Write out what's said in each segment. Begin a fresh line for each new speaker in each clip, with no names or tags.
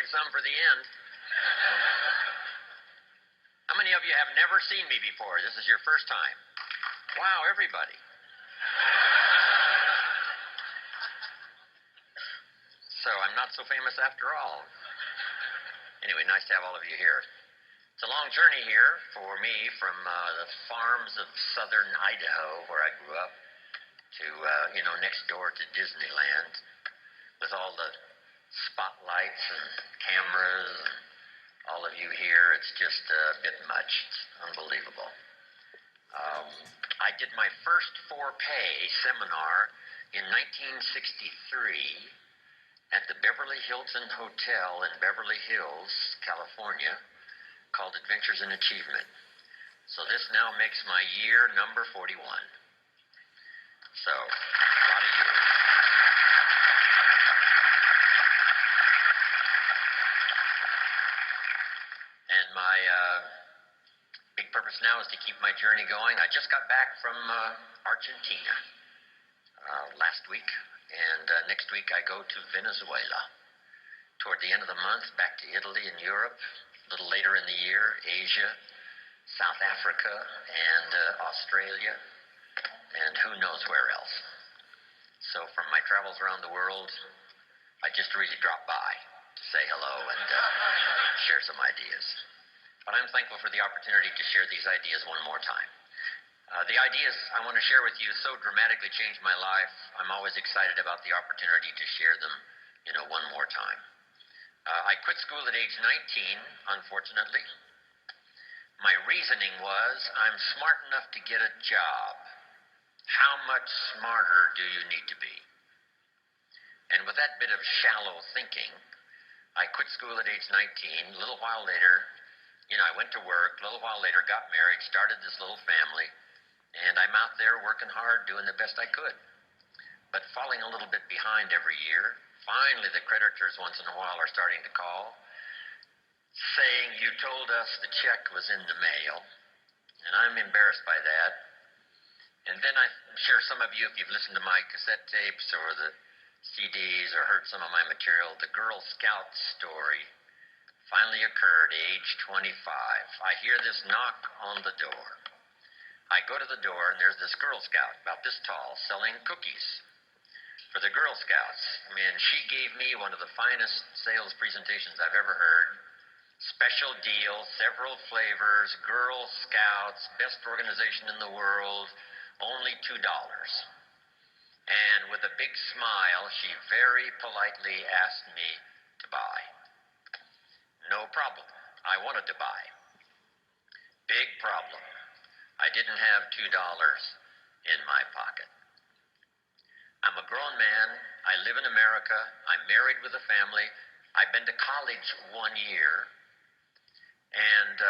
save some for the end. How many of you have never seen me before? This is your first time. Wow, everybody. So I'm not so famous after all. Anyway, nice to have all of you here. It's a long journey here for me from the farms of southern Idaho, where I grew up, to, next door to Disneyland, with all the spotlights and cameras and all of you here. It's just a bit much. It's unbelievable. I did my first for-pay seminar in 1963 at the Beverly Hilton Hotel in Beverly Hills, California, called Adventures in Achievement. So this now makes my year number 41. So, a lot of years. And my big purpose now is to keep my journey going. I just got back from Argentina last week, and next week I go to Venezuela. Toward the end of the month, back to Italy and Europe. A little later in the year, Asia, South Africa, and Australia, and who knows where else. So from my travels around the world, I just really dropped by to say hello and share some ideas. But I'm thankful for the opportunity to share these ideas one more time. The ideas I want to share with you so dramatically changed my life. I'm always excited about the opportunity to share them, one more time. I quit school at age 19, unfortunately. My reasoning was, I'm smart enough to get a job. How much smarter do you need to be? And with that bit of shallow thinking, I quit school at age 19. A little while later, I went to work. A little while later, got married, started this little family, and I'm out there working hard, doing the best I could. But falling a little bit behind every year. Finally, the creditors once in a while are starting to call, saying, you told us the check was in the mail, and I'm embarrassed by that. And then I'm sure some of you, if you've listened to my cassette tapes or the CDs or heard some of my material, the Girl Scout story finally occurred, age 25. I hear this knock on the door. I go to the door, and there's this Girl Scout, about this tall, selling cookies for the Girl Scouts. She gave me one of the finest sales presentations I've ever heard. Special deal, several flavors, Girl Scouts, best organization in the world, only $2. And with a big smile, she very politely asked me to buy. No problem. I wanted to buy. Big problem. I didn't have $2 in my pocket. I'm a grown man. I live in America. I'm married with a family. I've been to college 1 year. And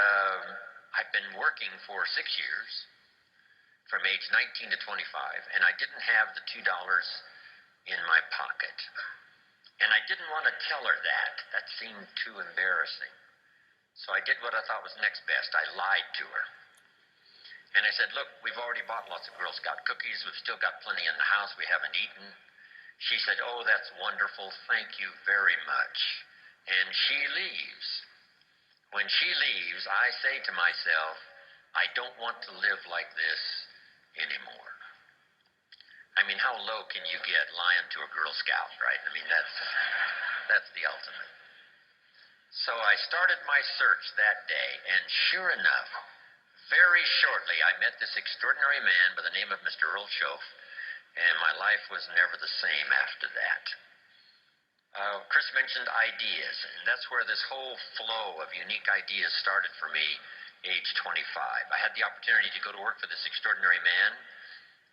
I've been working for 6 years, from age 19 to 25. And I didn't have the $2 in my pocket. And I didn't want to tell her that. That seemed too embarrassing. So I did what I thought was next best. I lied to her. And I said, look, we've already bought lots of Girl Scout cookies. We've still got plenty in the house we haven't eaten. She said, oh, that's wonderful. Thank you very much. And she leaves. When she leaves, I say to myself, I don't want to live like this anymore. How low can you get lying to a Girl Scout, right? That's the ultimate. So I started my search that day, and sure enough, very shortly, I met this extraordinary man by the name of Mr. Earl Schoaf, and my life was never the same after that. Chris mentioned ideas, and that's where this whole flow of unique ideas started for me, age 25. I had the opportunity to go to work for this extraordinary man.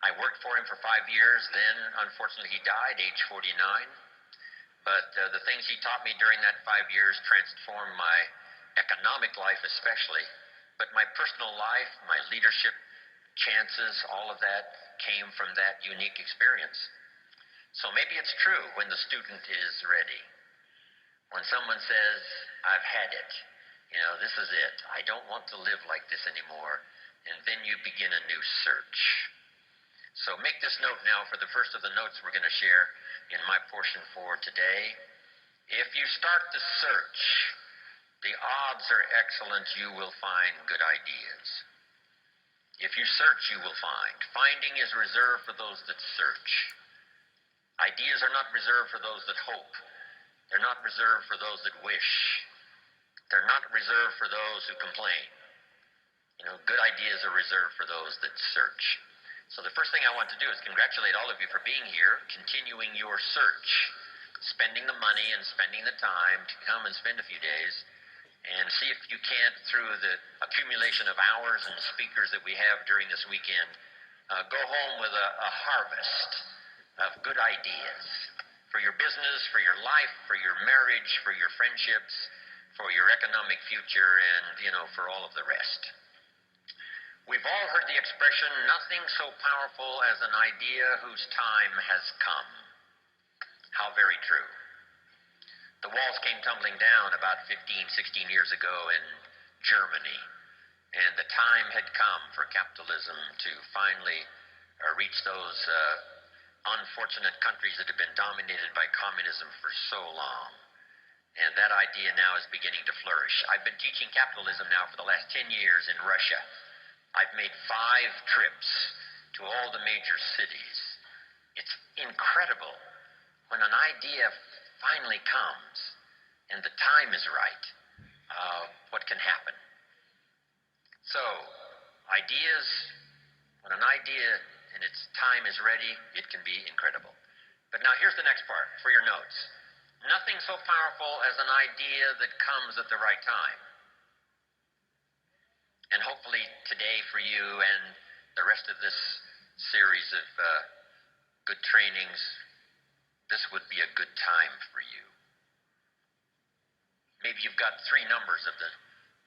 I worked for him for 5 years. Then, unfortunately, he died, age 49. But the things he taught me during that 5 years transformed my economic life especially. But my personal life, my leadership chances, all of that came from that unique experience. So maybe it's true when the student is ready. When someone says, I've had it, this is it. I don't want to live like this anymore. And then you begin a new search. So make this note now for the first of the notes we're going to share in my portion for today. If you start the search, the odds are excellent you will find good ideas. If you search, you will find. Finding is reserved for those that search. Ideas are not reserved for those that hope. They're not reserved for those that wish. They're not reserved for those who complain. Good ideas are reserved for those that search. So the first thing I want to do is congratulate all of you for being here, continuing your search, spending the money and spending the time to come and spend a few days and see if you can't, through the accumulation of hours and speakers that we have during this weekend, go home with a harvest of good ideas for your business, for your life, for your marriage, for your friendships, for your economic future, and, for all of the rest. We've all heard the expression, nothing so powerful as an idea whose time has come. How very true. The walls came tumbling down about 15, 16 years ago in Germany, and the time had come for capitalism to finally reach those unfortunate countries that have been dominated by communism for so long. And that idea now is beginning to flourish. I've been teaching capitalism now for the last 10 years in Russia. I've made 5 trips to all the major cities. It's incredible when an idea finally comes and the time is right, what can happen. So, ideas, when an idea and its time is ready, it can be incredible. But now here's the next part for your notes. Nothing so powerful as an idea that comes at the right time. And hopefully today for you and the rest of this series of good trainings, this would be a good time for you. Maybe you've got 3 numbers of the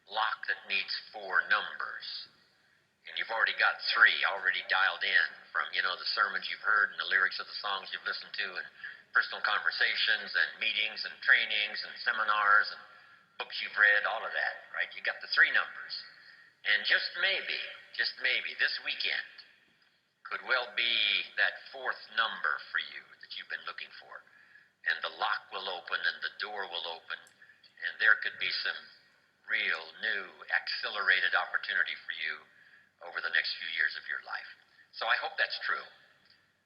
lock that needs 4 numbers. And you've already got 3 already dialed in from, the sermons you've heard and the lyrics of the songs you've listened to and personal conversations and meetings and trainings and seminars and books you've read, all of that, right? You got the 3 numbers. And just maybe, this weekend could well be that 4th number for you that you've been looking for. And the lock will open and the door will open, and there could be some real, new, accelerated opportunity for you over the next few years of your life. So I hope that's true.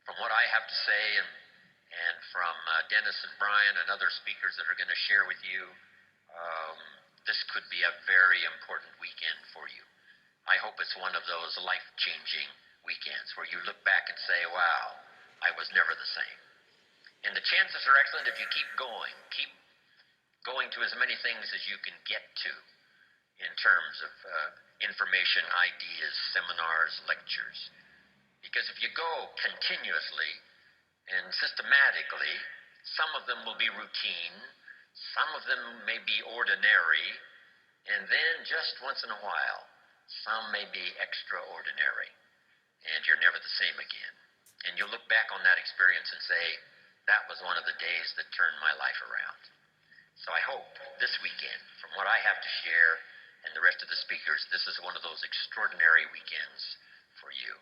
From what I have to say and from Dennis and Brian and other speakers that are going to share with you, this could be a very important weekend for you. I hope it's one of those life-changing weekends where you look back and say, wow, I was never the same. And the chances are excellent if you keep going to as many things as you can get to in terms of information, ideas, seminars, lectures. Because if you go continuously and systematically, some of them will be routine, some of them may be ordinary, and then just once in a while, some may be extraordinary, and you're never the same again. And you'll look back on that experience and say, that was one of the days that turned my life around. So I hope this weekend, from what I have to share and the rest of the speakers, this is one of those extraordinary weekends for you.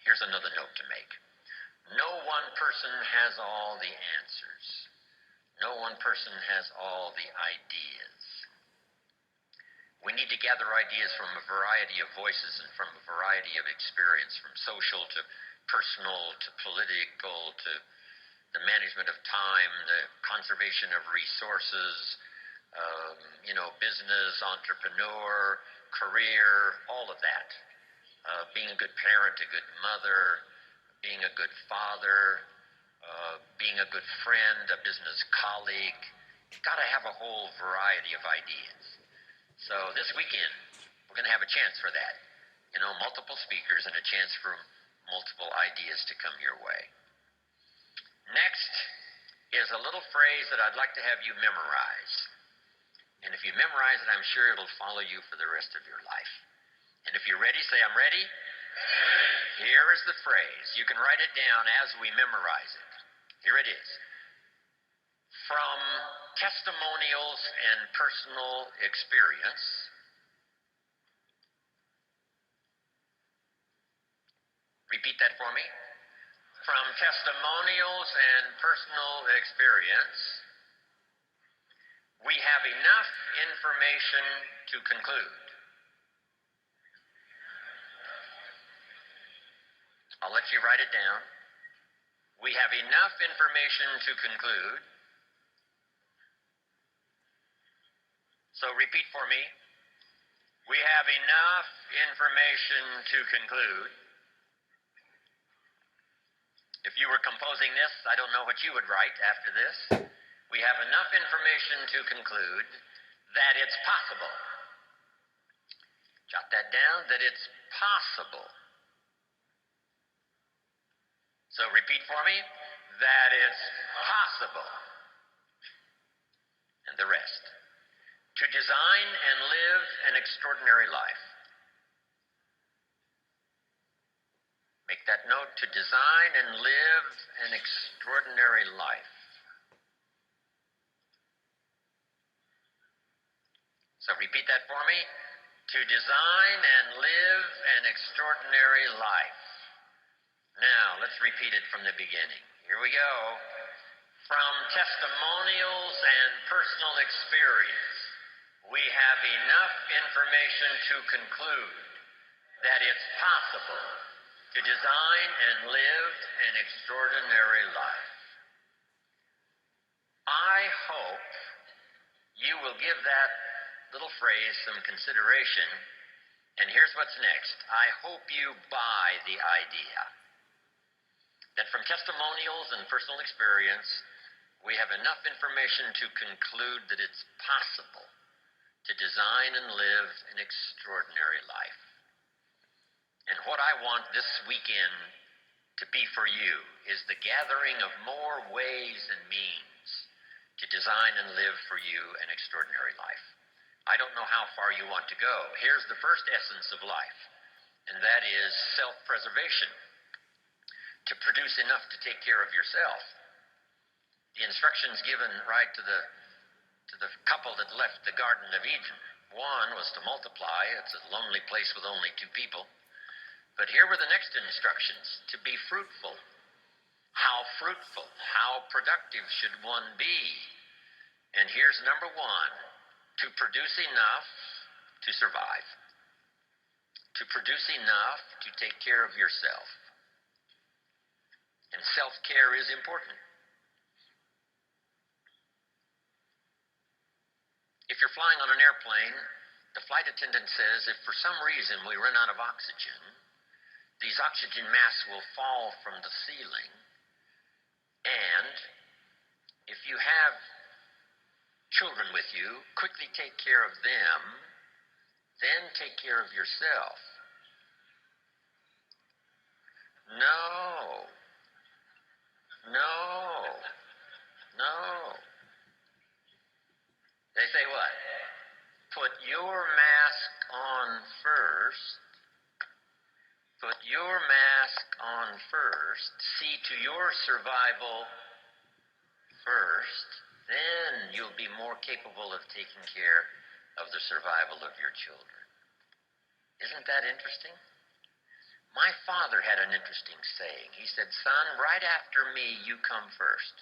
Here's another note to make. No one person has all the answers. No one person has all the ideas. We need to gather ideas from a variety of voices and from a variety of experience, from social to personal to political to the management of time, the conservation of resources, business, entrepreneur, career, all of that. Being a good parent, a good mother, being a good father, being a good friend, a business colleague. You've got to have a whole variety of ideas. So this weekend, we're going to have a chance for that. Multiple speakers and a chance for multiple ideas to come your way. Next is a little phrase that I'd like to have you memorize. And if you memorize it, I'm sure it'll follow you for the rest of your life. And if you're ready, say, I'm ready. Here is the phrase. You can write it down as we memorize it. Here it is. From testimonials and personal experience, repeat that for me. From testimonials and personal experience, We have enough information to conclude. I'll let you write it down. We have enough information to conclude. So repeat for me. We have enough information to conclude. If you were composing this, I don't know what you would write after this. We have enough information to conclude that it's possible. Jot that down, that it's possible. So repeat for me, that it's possible. And the rest. To design and live an extraordinary life. Make that note, to design and live an extraordinary life. So repeat that for me. To design and live an extraordinary life. Now, let's repeat it from the beginning. Here we go. From testimonials and personal experience, we have enough information to conclude that it's possible to design and live an extraordinary life. I hope you will give that little phrase some consideration, and here's what's next. I hope you buy the idea that from testimonials and personal experience, we have enough information to conclude that it's possible to design and live an extraordinary life. And what I want this weekend to be for you is the gathering of more ways and means to design and live for you an extraordinary life. I don't know how far you want to go. Here's the first essence of life, and that is self-preservation. To produce enough to take care of yourself. The instructions given right to the couple that left the Garden of Eden. One was to multiply. It's a lonely place with only two people. But here were the next instructions, to be fruitful. How fruitful, how productive should one be? And here's number one, to produce enough to survive. To produce enough to take care of yourself. And self-care is important. If you're flying on an airplane, the flight attendant says if for some reason we run out of oxygen, these oxygen masks will fall from the ceiling, and if you have children with you, quickly take care of them, then take care of yourself. No. They say what? Put your mask on first. Put your mask on first. See to your survival first. Then you'll be more capable of taking care of the survival of your children. Isn't that interesting? My father had an interesting saying. He said, son, right after me, you come first.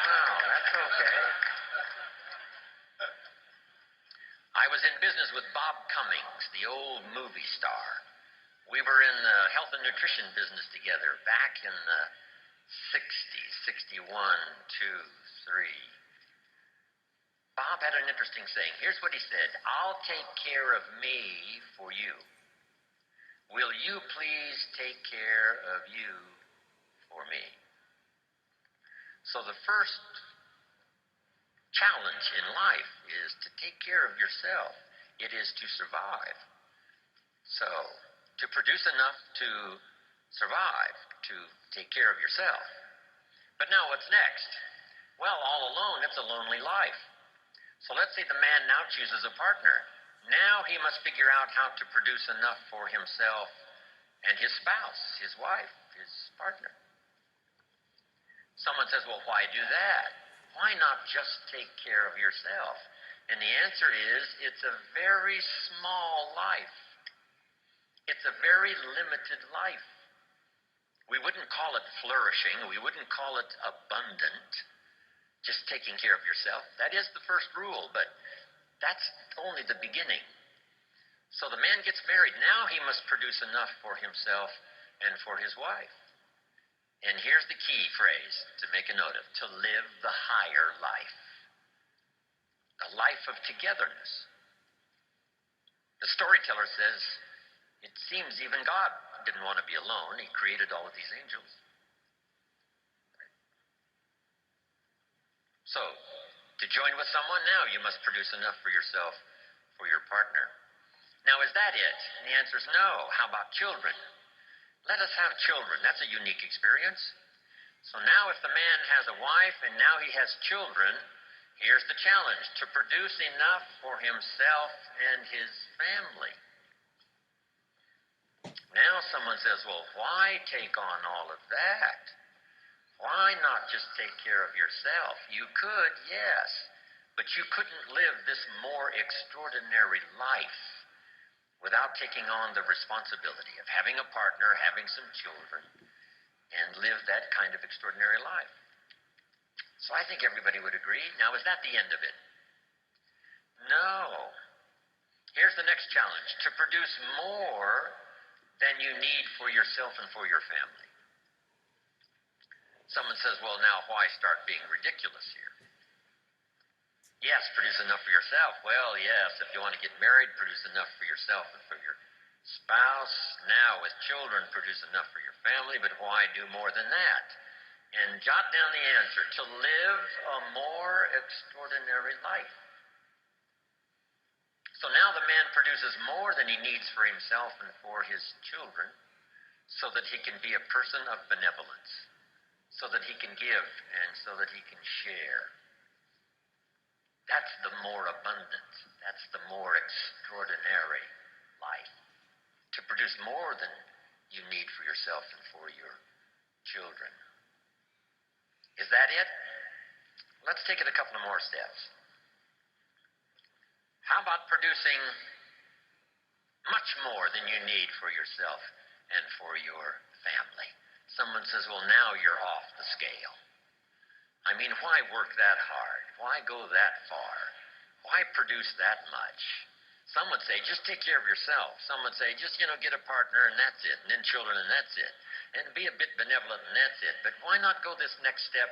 Oh, that's okay. I was in business with Bob Cummings, the old movie star. We were in the health and nutrition business together back in the 60s, 61, 2, 3. Bob had an interesting saying. Here's what he said. I'll take care of me for you. Will you please take care of you for me? So the first challenge in life is to take care of yourself. It is to survive. So, to produce enough to survive, to take care of yourself. But now what's next? Well, all alone, it's a lonely life. So let's say the man now chooses a partner. Now he must figure out how to produce enough for himself and his spouse, his wife, his partner. Someone says, well, why do that? Why not just take care of yourself? And the answer is, it's a very small life. It's a very limited life. We wouldn't call it flourishing. We wouldn't call it abundant. just taking care of yourself. That is the first rule, but that's only the beginning. So the man gets married. Now he must produce enough for himself and for his wife. And here's the key phrase to make a note of: to live the higher life, a life of togetherness. The storyteller says, it seems even God didn't want to be alone. He created all of these angels. So, to join with someone, now you must produce enough for yourself, for your partner. Now, is that it? And the answer is no. How about children? Let us have children. That's a unique experience. So now if the man has a wife and now he has children, here's the challenge: to produce enough for himself and his family. Now someone says, well, why take on all of that? Why not just take care of yourself? You could, yes, but you couldn't live this more extraordinary life without taking on the responsibility of having a partner, having some children, and live that kind of extraordinary life. So I think everybody would agree. Now, is that the end of it? No. Here's the next challenge: to produce more than you need for yourself and for your family. Someone says, well, now why start being ridiculous here? Yes, produce enough for yourself. Well, yes, if you want to get married, produce enough for yourself and for your spouse. Now, with children, produce enough for your family, but why do more than that? And jot down the answer: to live a more extraordinary life. So now the man produces more than he needs for himself and for his children, so that he can be a person of benevolence, so that he can give and so that he can share. That's the more abundant, that's the more extraordinary life. To produce more than you need for yourself and for your children. Is that it? Let's take it a couple of more steps. How about producing much more than you need for yourself and for your family? Someone says, well, now you're off the scale. I mean, why work that hard? Why go that far? Why produce that much? Some would say, just take care of yourself. Some would say, just, get a partner and that's it, and then children and that's it. And be a bit benevolent and that's it. But why not go this next step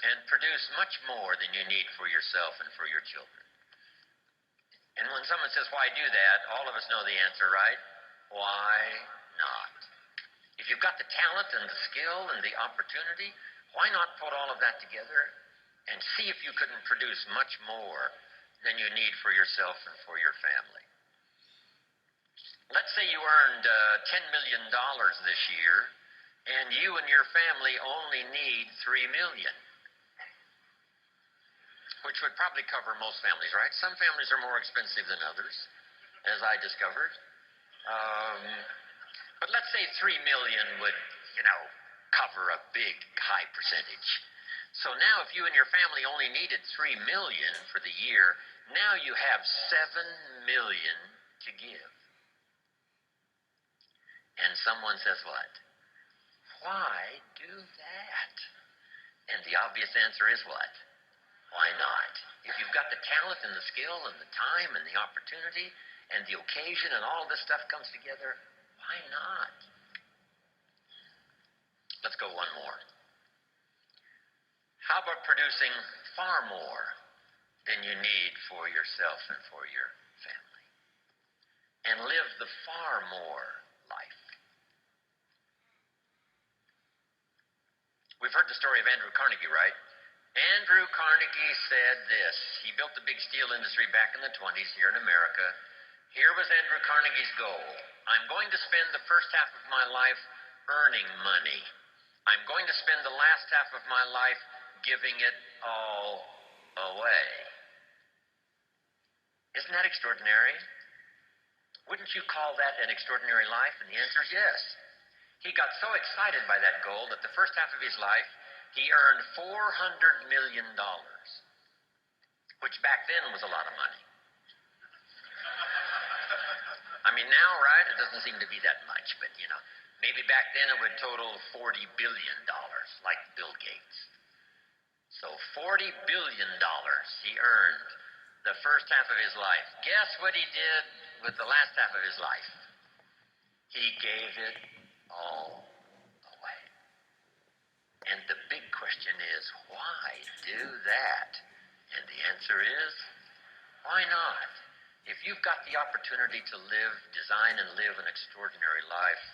and produce much more than you need for yourself and for your children? And when someone says, why do that? All of us know the answer, right? Why not? If you've got the talent and the skill and the opportunity, why not put all of that together and see if you couldn't produce much more than you need for yourself and for your family? Let's say you earned $10 million this year, and you and your family only need $3 million, which would probably cover most families, right? Some families are more expensive than others, as I discovered. But let's say $3 million would, cover a big, high percentage. So now if you and your family only needed $3 million for the year, now you have $7 million to give. And someone says what? Why do that? And the obvious answer is what? Why not? If you've got the talent and the skill and the time and the opportunity and the occasion and all this stuff comes together, why not? Let's go one more. How about producing far more than you need for yourself and for your family? And live the far more life. We've heard the story of Andrew Carnegie, right? Andrew Carnegie said this. He built the big steel industry back in the 20s here in America. Here was Andrew Carnegie's goal. I'm going to spend the first half of my life earning money. I'm going to spend the last half of my life giving it all away. Isn't that extraordinary? Wouldn't you call that an extraordinary life? And the answer is yes. He got so excited by that goal that the first half of his life, he earned $400 million, which back then was a lot of money. I mean, now, right, it doesn't seem to be that much, but, maybe back then it would total $40 billion, like Bill Gates. So $40 billion he earned the first half of his life. Guess what he did with the last half of his life? He gave it all away. And the big question is, why do that? And the answer is, why not? If you've got the opportunity to design and live an extraordinary life,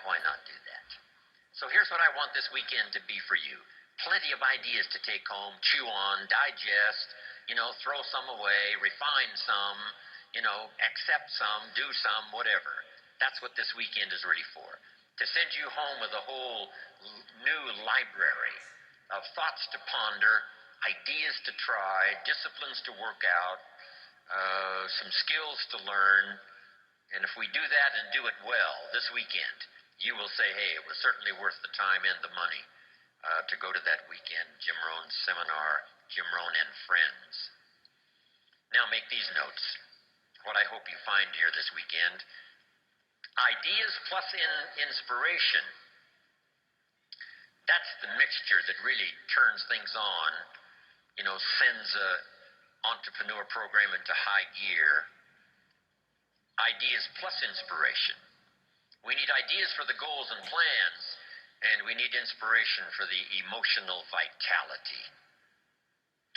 why not do that? So here's what I want this weekend to be for you. Plenty of ideas to take home, chew on, digest, throw some away, refine some, accept some, do some, whatever. That's what this weekend is really for. To send you home with a whole new library of thoughts to ponder, ideas to try, disciplines to work out, some skills to learn. And if we do that and do it well this weekend, you will say, hey, it was certainly worth the time and the money to go to that weekend Jim Rohn seminar, Jim Rohn and Friends. Now make these notes. What I hope you find here this weekend: ideas plus inspiration. That's the mixture that really turns things on, sends a entrepreneur program into high gear. Ideas plus inspiration. We need ideas for the goals and plans, and we need inspiration for the emotional vitality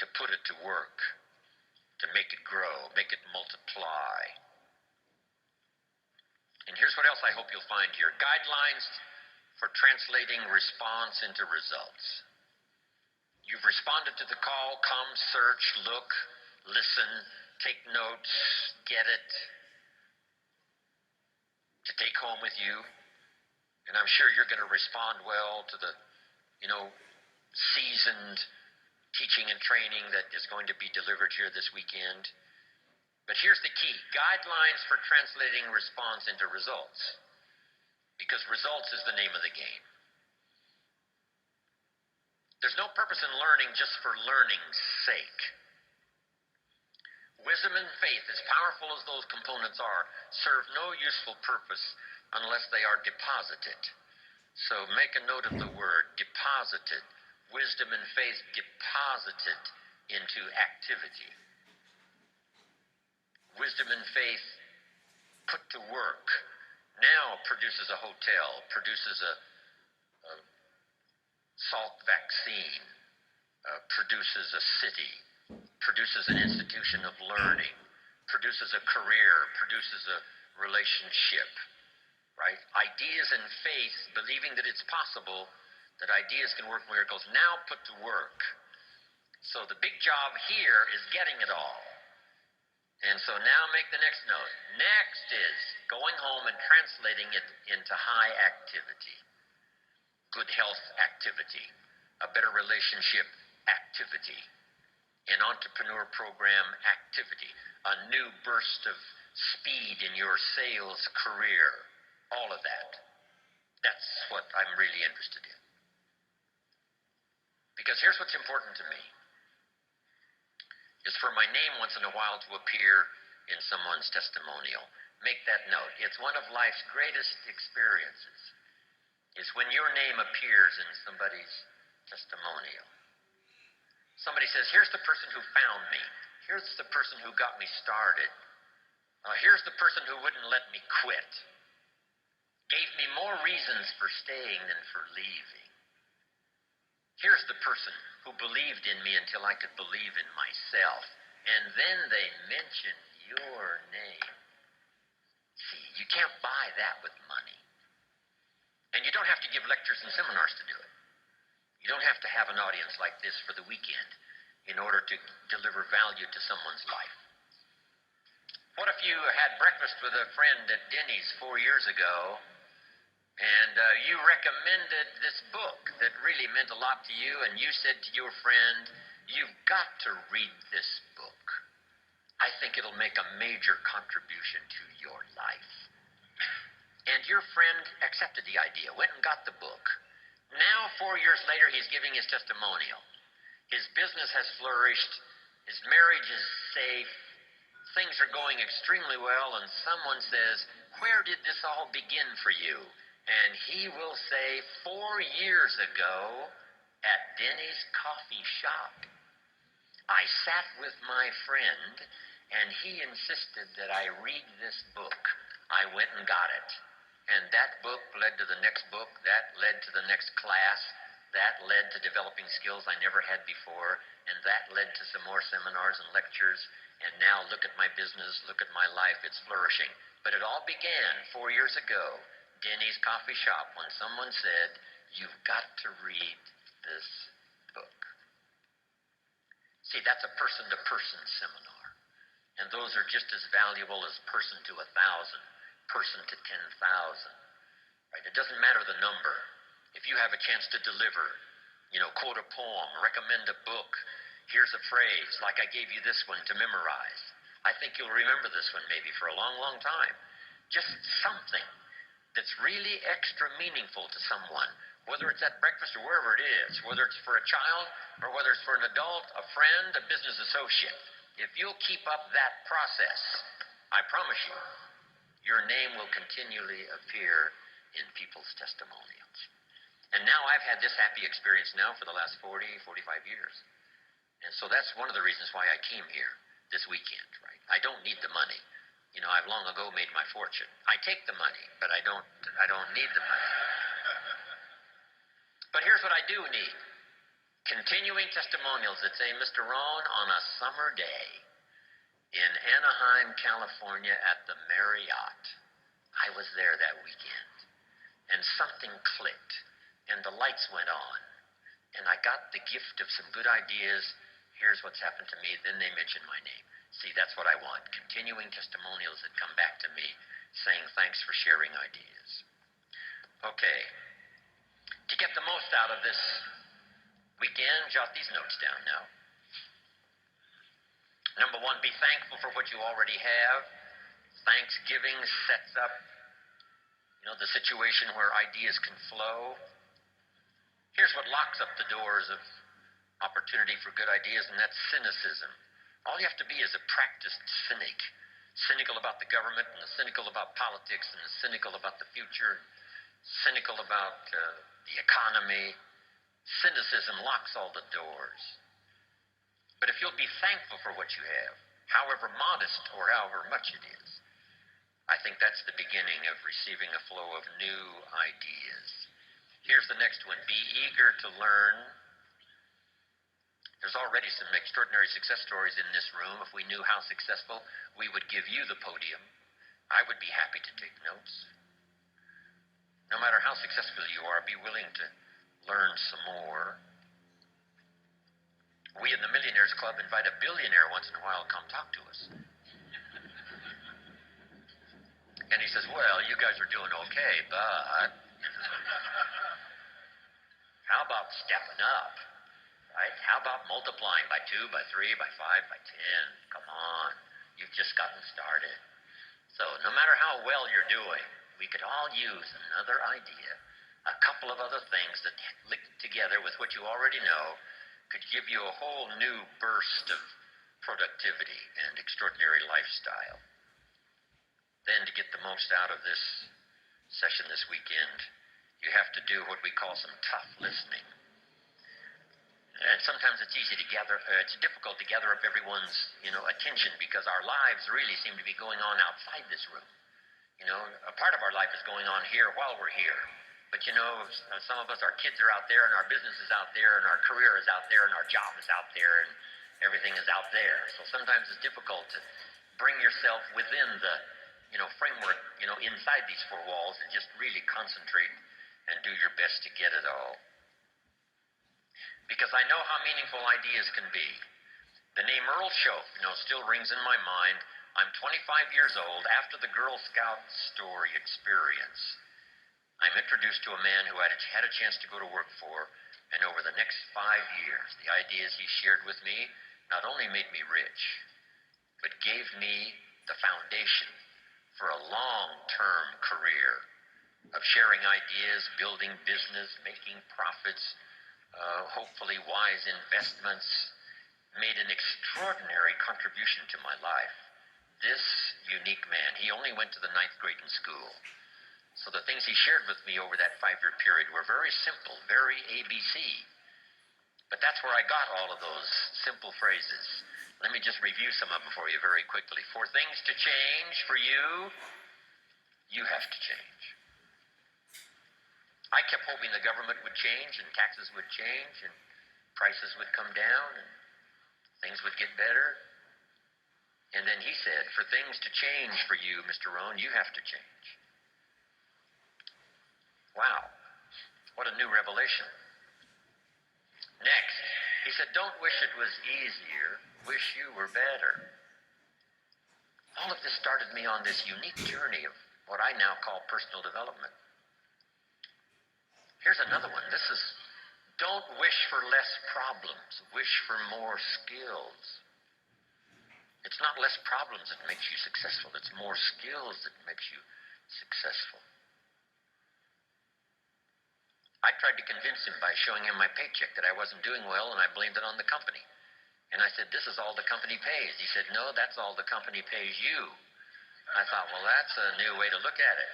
to put it to work, to make it grow, make it multiply. And here's what else I hope you'll find here: guidelines for translating response into results. You've responded to the call. Come, search, look, listen, take notes, get it, to take home with you. And I'm sure you're going to respond well to the, seasoned teaching and training that is going to be delivered here this weekend. But here's the key: guidelines for translating response into results. Because results is the name of the game. There's no purpose in learning just for learning's sake. Wisdom and faith, as powerful as those components are, serve no useful purpose unless they are deposited. So make a note of the word, deposited. Wisdom and faith deposited into activity. Wisdom and faith put to work now produces a hotel, produces a Salk vaccine, produces a city, produces an institution of learning, produces a career, produces a relationship, right? Ideas and faith, believing that it's possible, that ideas can work miracles, now put to work. So the big job here is getting it all. And so now make the next note. Next is going home and translating it into high activity. Good health activity, a better relationship activity, an entrepreneur program activity, a new burst of speed in your sales career, all of that. That's what I'm really interested in. Because here's what's important to me, is for my name once in a while to appear in someone's testimonial. Make that note. It's one of life's greatest experiences, is when your name appears in somebody's testimonial. Somebody says, here's the person who found me. Here's the person who got me started. Here's the person who wouldn't let me quit. Gave me more reasons for staying than for leaving. Here's the person who believed in me until I could believe in myself. And then they mention your name. See, you can't buy that with money. And you don't have to give lectures and seminars to do it. You don't have to have an audience like this for the weekend in order to deliver value to someone's life. What if you had breakfast with a friend at Denny's 4 years ago, and you recommended this book that really meant a lot to you, and you said to your friend, you've got to read this book. I think it'll make a major contribution to your life. And your friend accepted the idea, went and got the book. Now, 4 years later, he's giving his testimonial. His business has flourished. His marriage is safe. Things are going extremely well, and someone says, where did this all begin for you? And he will say, 4 years ago, at Denny's coffee shop. I sat with my friend, and he insisted that I read this book. I went and got it. And that book led to the next book. That led to the next class. That led to developing skills I never had before. And that led to some more seminars and lectures. And now look at my business, look at my life. It's flourishing. But it all began 4 years ago, Denny's coffee shop, when someone said, "You've got to read this book." See, that's a person-to-person seminar. And those are just as valuable as person to 1,000, person to 10,000. Right? It doesn't matter the number. If you have a chance to deliver, quote a poem, recommend a book, here's a phrase, like I gave you this one to memorize. I think you'll remember this one maybe for a long, long time. Just something that's really extra meaningful to someone, whether it's at breakfast or wherever it is, whether it's for a child or whether it's for an adult, a friend, a business associate. If you'll keep up that process, I promise you, your name will continually appear in people's testimonials. And now I've had this happy experience now for the last 40, 45 years. And so that's one of the reasons why I came here this weekend, right? I don't need the money. I've long ago made my fortune. I take the money, but I don't need the money. But here's what I do need. Continuing testimonials that say, "Mr. Rohn, on a summer day in Anaheim, California at the Marriott, I was there that weekend, and something clicked, and the lights went on, and I got the gift of some good ideas. Here's what's happened to me." Then they mention my name. See, that's what I want. Continuing testimonials that come back to me saying thanks for sharing ideas. Okay. To get the most out of this weekend, jot these notes down now. Number one, be thankful for what you already have. Thanksgiving sets up, the situation where ideas can flow. Here's what locks up the doors of opportunity for good ideas, and that's cynicism. All you have to be is a practiced cynic. Cynical about the government, and cynical about politics, and cynical about the future, cynical about the economy. Cynicism locks all the doors. But if you'll be thankful for what you have, however modest or however much it is, I think that's the beginning of receiving a flow of new ideas. Here's the next one. Be eager to learn. There's already some extraordinary success stories in this room. If we knew how successful, we would give you the podium. I would be happy to take notes. No matter how successful you are, be willing to learn some more. We in the Millionaires Club invite a billionaire once in a while to come talk to us. And he says, "Well, you guys are doing okay, but how about stepping up? Right? How about multiplying by 2, by 3, by 5, by 10? Come on. You've just gotten started." So no matter how well you're doing, we could all use another idea, a couple of other things that linked together with what you already know could give you a whole new burst of productivity and extraordinary lifestyle. Then to get the most out of this session this weekend, you have to do what we call some tough listening. And sometimes it's difficult to gather up everyone's, attention, because our lives really seem to be going on outside this room. A part of our life is going on here while we're here. But some of us, our kids are out there, and our business is out there, and our career is out there, and our job is out there, and everything is out there. So sometimes it's difficult to bring yourself within the, framework, inside these 4 walls and just really concentrate and do your best to get it all. Because I know how meaningful ideas can be. The name Earl Shope, still rings in my mind. I'm 25 years old after the Girl Scout story experience. I'm introduced to a man who had a chance to go to work for, and over the next 5 years, the ideas he shared with me not only made me rich, but gave me the foundation for a long-term career of sharing ideas, building business, making profits, hopefully wise investments, made an extraordinary contribution to my life. This unique man, he only went to the 9th grade in school. So the things he shared with me over that 5-year period were very simple, very ABC. But that's where I got all of those simple phrases. Let me just review some of them for you very quickly. For things to change for you, you have to change. I kept hoping the government would change and taxes would change and prices would come down and things would get better. And then he said, for things to change for you, Mr. Rohn, you have to change. Wow, what a new revelation. Next, he said, don't wish it was easier, wish you were better. All of this started me on this unique journey of what I now call personal development. Here's another one. This is, don't wish for less problems, wish for more skills. It's not less problems that makes you successful, it's more skills that makes you successful. I tried to convince him by showing him my paycheck that I wasn't doing well, and I blamed it on the company. And I said, this is all the company pays. He said, no, that's all the company pays you. I thought, well, that's a new way to look at it.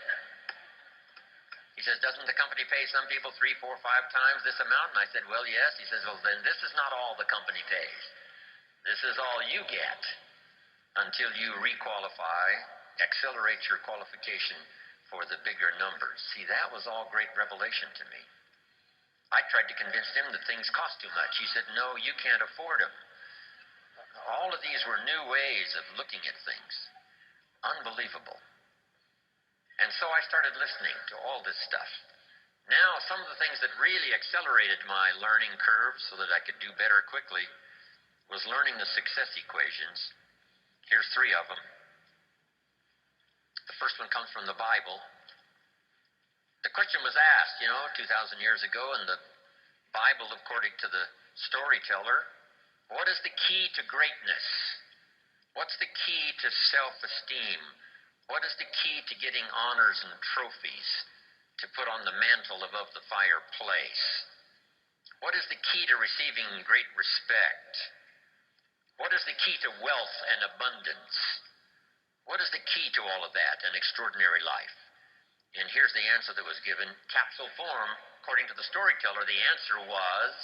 He says, doesn't the company pay some people 3, 4, 5 times this amount? And I said, well, yes. He says, well, then this is not all the company pays. This is all you get until you requalify, accelerate your qualification for the bigger numbers. See, that was all great revelation to me. I tried to convince him that things cost too much. He said, no, you can't afford them. All of these were new ways of looking at things. Unbelievable. And so I started listening to all this stuff. Now, some of the things that really accelerated my learning curve so that I could do better quickly was learning the success equations. Here's 3 of them. The first one comes from the Bible. The question was asked, 2,000 years ago in the Bible, according to the storyteller, what is the key to greatness? What's the key to self-esteem? What is the key to getting honors and trophies to put on the mantle above the fireplace? What is the key to receiving great respect? What is the key to wealth and abundance? What is the key to all of that, an extraordinary life? And here's the answer that was given, capsule form. According to the storyteller, the answer was,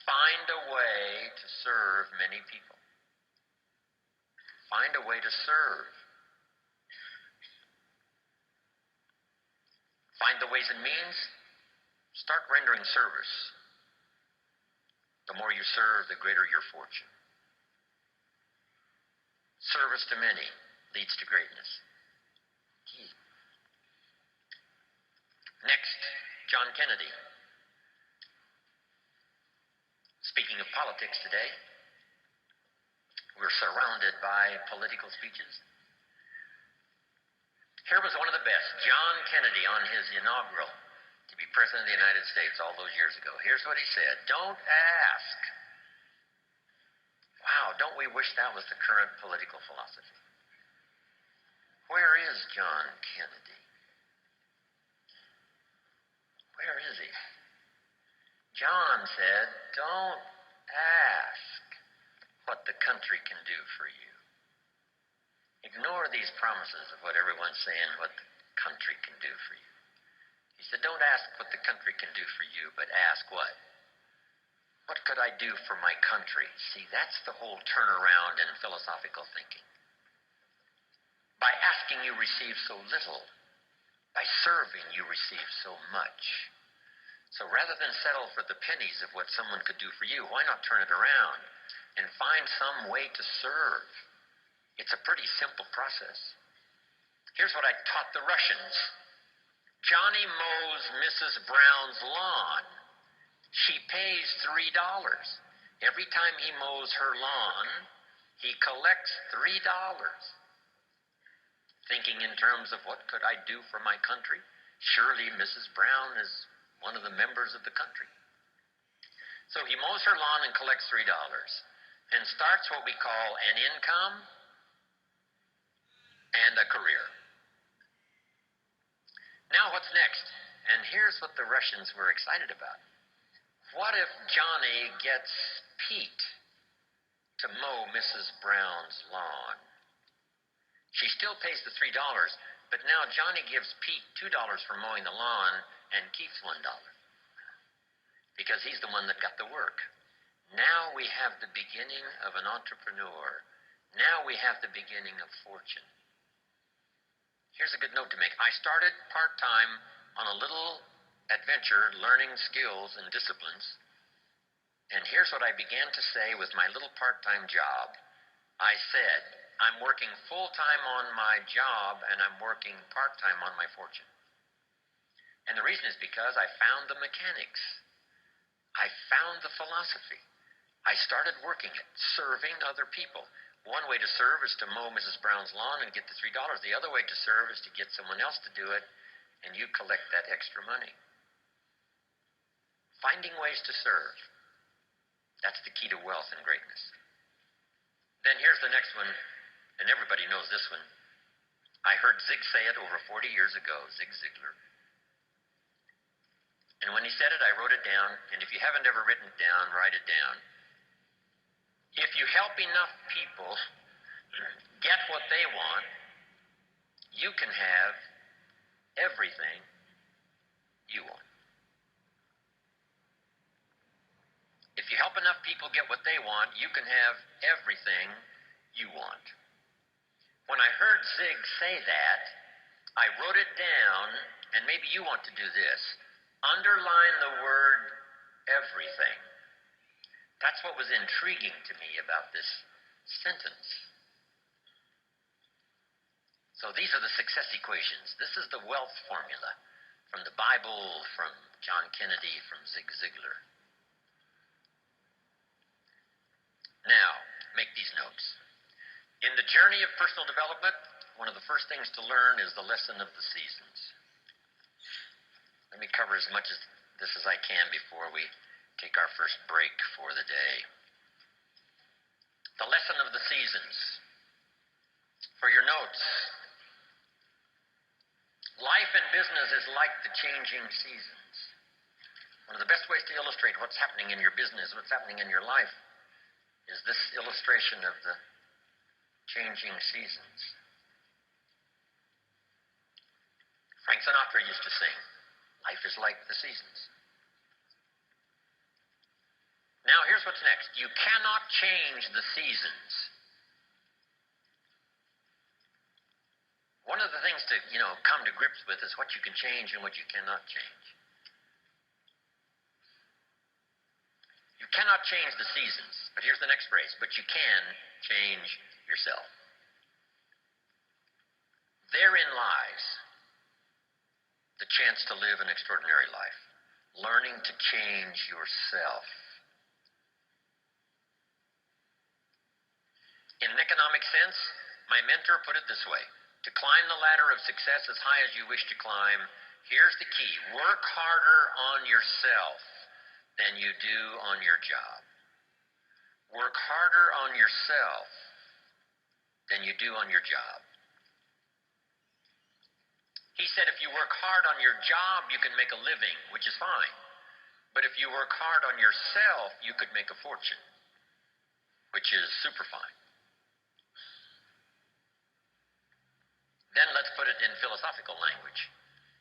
find a way to serve many people. Find a way to serve. Find the ways and means. Start rendering service. The more you serve, the greater your fortune. Service to many leads to greatness. Key. Next, John Kennedy. Speaking of politics today, we're surrounded by political speeches. Here was one of the best, John Kennedy, on his inaugural to be President of the United States all those years ago. Here's what he said, don't ask. Wow, don't we wish that was the current political philosophy? Where is John Kennedy? Where is he? John said, don't ask what the country can do for you. Ignore these promises of what everyone's saying what the country can do for you. He said, don't ask what the country can do for you, but ask what? What could I do for my country? See, that's the whole turnaround in philosophical thinking. By asking, you receive so little. By serving, you receive so much. So rather than settle for the pennies of what someone could do for you, why not turn it around and find some way to serve? It's a pretty simple process. Here's what I taught the Russians. Johnny mows Mrs. Brown's lawn. She pays $3. Every time he mows her lawn, he collects $3. Thinking in terms of what could I do for my country? Surely Mrs. Brown is one of the members of the country. So he mows her lawn and collects $3 and starts what we call an income and a career. Now what's next? And here's what the Russians were excited about. What if Johnny gets Pete to mow Mrs. Brown's lawn? She still pays the $3, but now Johnny gives Pete $2 for mowing the lawn and keeps $1 because he's the one that got the work. Now we have the beginning of an entrepreneur. Now we have the beginning of fortune. Here's a good note to make. I started part-time on a little adventure learning skills and disciplines. And here's what I began to say with my little part-time job. I said, I'm working full-time on my job and I'm working part-time on my fortune. And the reason is because I found the mechanics. I found the philosophy. I started working it, serving other people. One way to serve is to mow Mrs. Brown's lawn and get the $3. The other way to serve is to get someone else to do it, and you collect that extra money. Finding ways to serve. That's the key to wealth and greatness. Then here's the next one, and everybody knows this one. I heard Zig say it over 40 years ago, Zig Ziglar. And when he said it, I wrote it down, and if you haven't ever written it down, write it down. If you help enough people get what they want, you can have everything you want. If you help enough people get what they want, you can have everything you want. When I heard Zig say that, I wrote it down, and maybe you want to do this. Underline the word everything. That's what was intriguing to me about this sentence. So these are the success equations. This is the wealth formula from the Bible, from John Kennedy, from Zig Ziglar. Now, make these notes. In the journey of personal development, one of the first things to learn is the lesson of the seasons. Let me cover as much of this as I can before we take our first break for the day. The lesson of the seasons. For your notes, life and business is like the changing seasons. One of the best ways to illustrate what's happening in your business, what's happening in your life, is this illustration of the changing seasons. Frank Sinatra used to sing, life is like the seasons. Now, here's what's next. You cannot change the seasons. One of the things to, come to grips with is what you can change and what you cannot change. You cannot change the seasons, but here's the next phrase, but you can change yourself. Therein lies the chance to live an extraordinary life. Learning to change yourself. In an economic sense, my mentor put it this way. To climb the ladder of success as high as you wish to climb, here's the key. Work harder on yourself than you do on your job. Work harder on yourself than you do on your job. He said if you work hard on your job, you can make a living, which is fine. But if you work hard on yourself, you could make a fortune, which is super fine. Then let's put it in philosophical language.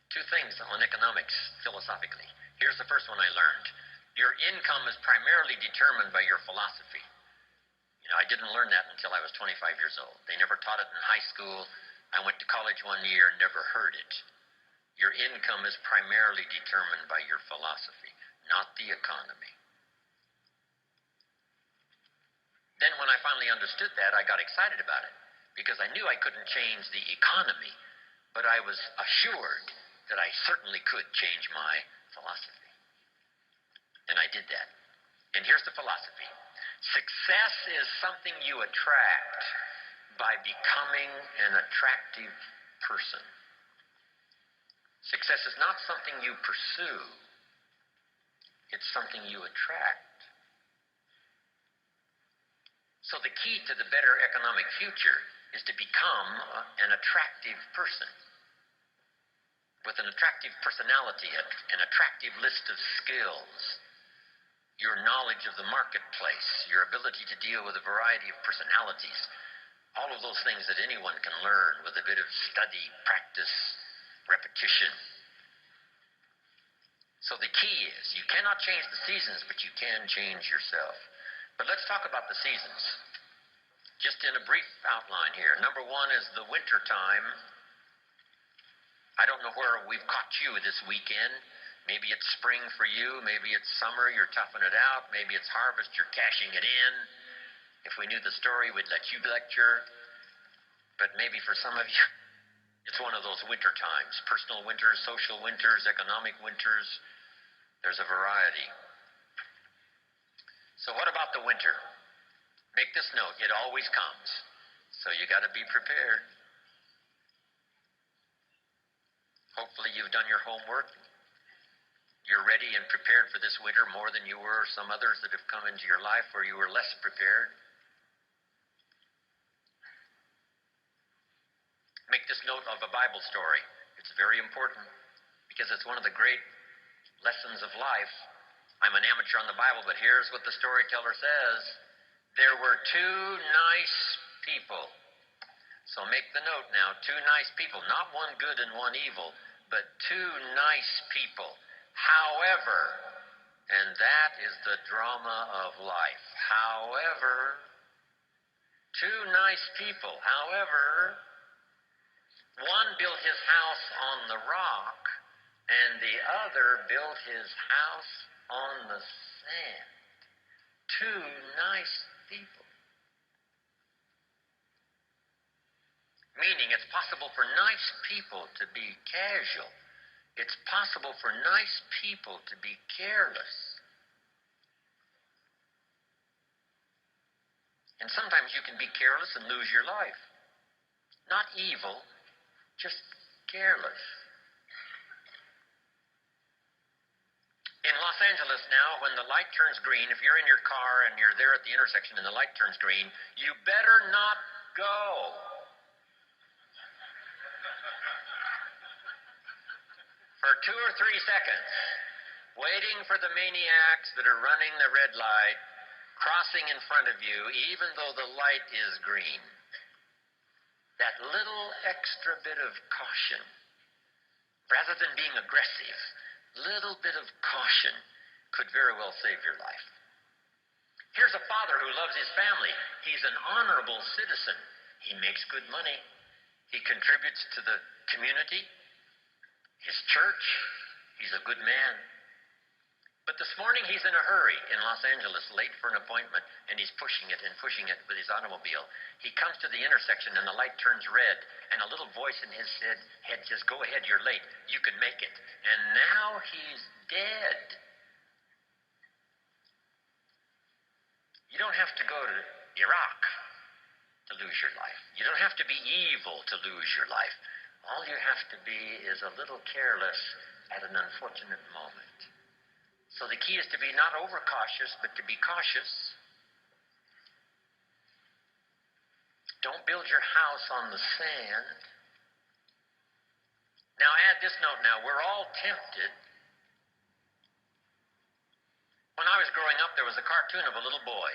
Two things on economics philosophically. Here's the first one I learned. Your income is primarily determined by your philosophy. I didn't learn that until I was 25 years old. They never taught it in high school. I went to college one year and never heard it. Your income is primarily determined by your philosophy, not the economy. Then when I finally understood that, I got excited about it because I knew I couldn't change the economy, but I was assured that I certainly could change my philosophy. And I did that. And here's the philosophy. Success is something you attract by becoming an attractive person. Success is not something you pursue. It's something you attract. So the key to the better economic future is to become an attractive person with an attractive personality, an attractive list of skills, your knowledge of the marketplace, your ability to deal with a variety of personalities, all of those things that anyone can learn with a bit of study, practice, repetition. So the key is you cannot change the seasons, but you can change yourself. But let's talk about the seasons. Just in a brief outline here. Number one is the winter time. I don't know where we've caught you this weekend. Maybe it's spring for you. Maybe it's summer. You're toughing it out. Maybe it's harvest. You're cashing it in. If we knew the story, we'd let you lecture. But maybe for some of you, it's one of those winter times. Personal winters, social winters, economic winters. There's a variety. So what about the winter? Make this note, it always comes. So you got to be prepared. Hopefully you've done your homework. You're ready and prepared for this winter more than you were some others that have come into your life where you were less prepared. Make this note of a Bible story. It's very important because it's one of the great lessons of life. I'm an amateur on the Bible, but here's what the storyteller says. There were two nice people. So make the note now, two nice people, not one good and one evil, but two nice people. However, and that is the drama of life. However, two nice people. However, one built his house on the rock, and the other built his house on the sand. Two nice people. Meaning it's possible for nice people to be casual. It's possible for nice people to be careless. And sometimes you can be careless and lose your life. Not evil, just careless. In Los Angeles now, when the light turns green, if you're in your car and you're there at the intersection and the light turns green, you better not go. For 2 or 3 seconds, waiting for the maniacs that are running the red light, crossing in front of you, even though the light is green. That little extra bit of caution, rather than being aggressive, little bit of caution could very well save your life. Here's a father who loves his family. He's an honorable citizen. He makes good money. He contributes to the community, his church. He's a good man. But this morning he's in a hurry in Los Angeles, late for an appointment, and he's pushing it with his automobile. He comes to the intersection and the light turns red, and a little voice in his head says, "Go ahead, you're late. You can make it." And now he's dead. You don't have to go to Iraq to lose your life. You don't have to be evil to lose your life. All you have to be is a little careless at an unfortunate moment. So the key is to be not overcautious, but to be cautious. Don't build your house on the sand. Now add this note now. We're all tempted. When I was growing up, there was a cartoon of a little boy,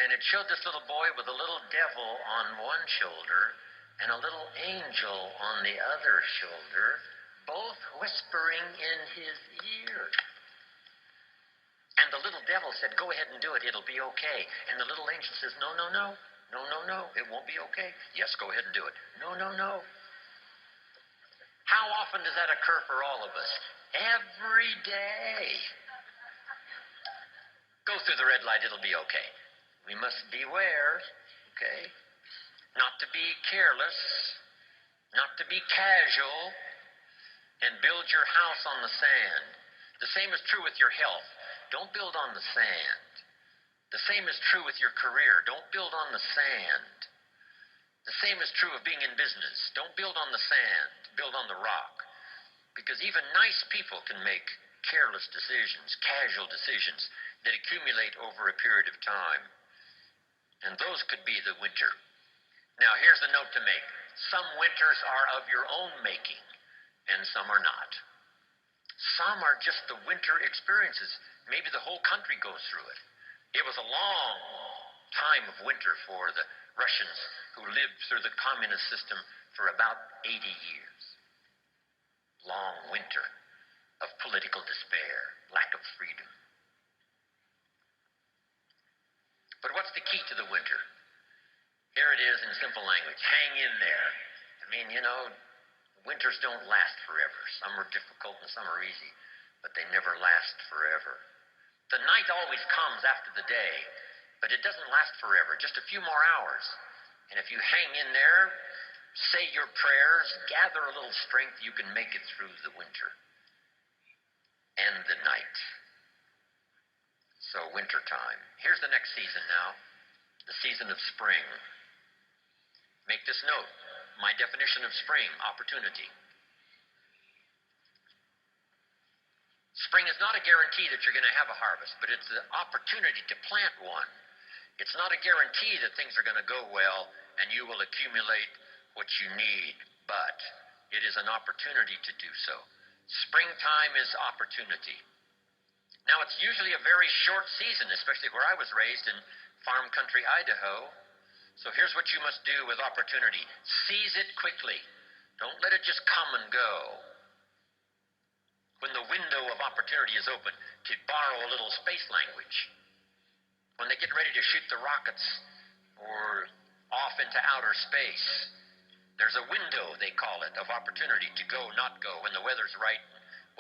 and it showed this little boy with a little devil on one shoulder and a little angel on the other shoulder, both whispering in his ear. And the little devil said, "Go ahead and do it. It'll be okay." And the little angel says, "No, no, no. No, no, no. It won't be okay." "Yes, go ahead and do it." "No, no, no." How often does that occur for all of us? Every day. Go through the red light. It'll be okay. We must beware, okay? Not to be careless, not to be casual, and build your house on the sand. The same is true with your health. Don't build on the sand. The same is true with your career. Don't build on the sand. The same is true of being in business. Don't build on the sand. Build on the rock. Because even nice people can make careless decisions, casual decisions that accumulate over a period of time. And those could be the winter. Now, here's the note to make. Some winters are of your own making, and some are not. Some are just the winter experiences. Maybe the whole country goes through it. It was a long time of winter for the Russians who lived through the communist system for about 80 years. Long winter of political despair, lack of freedom. But what's the key to the winter? Here it is in simple language. Hang in there. I mean, winters don't last forever. Some are difficult and some are easy, but they never last forever. The night always comes after the day, but it doesn't last forever, just a few more hours. And if you hang in there, say your prayers, gather a little strength, you can make it through the winter and the night. So winter time. Here's the next season now, the season of spring. Make this note. My definition of spring: opportunity. Spring is not a guarantee that you're going to have a harvest, but it's the opportunity to plant one. It's not a guarantee that things are going to go well and you will accumulate what you need, but it is an opportunity to do so. Springtime is opportunity. Now, it's usually a very short season, especially where I was raised in farm country, Idaho. So here's what you must do with opportunity. Seize it quickly. Don't let it just come and go. When the window of opportunity is open, to borrow a little space language, when they get ready to shoot the rockets or off into outer space, there's a window, they call it, of opportunity to go, not go, when the weather's right,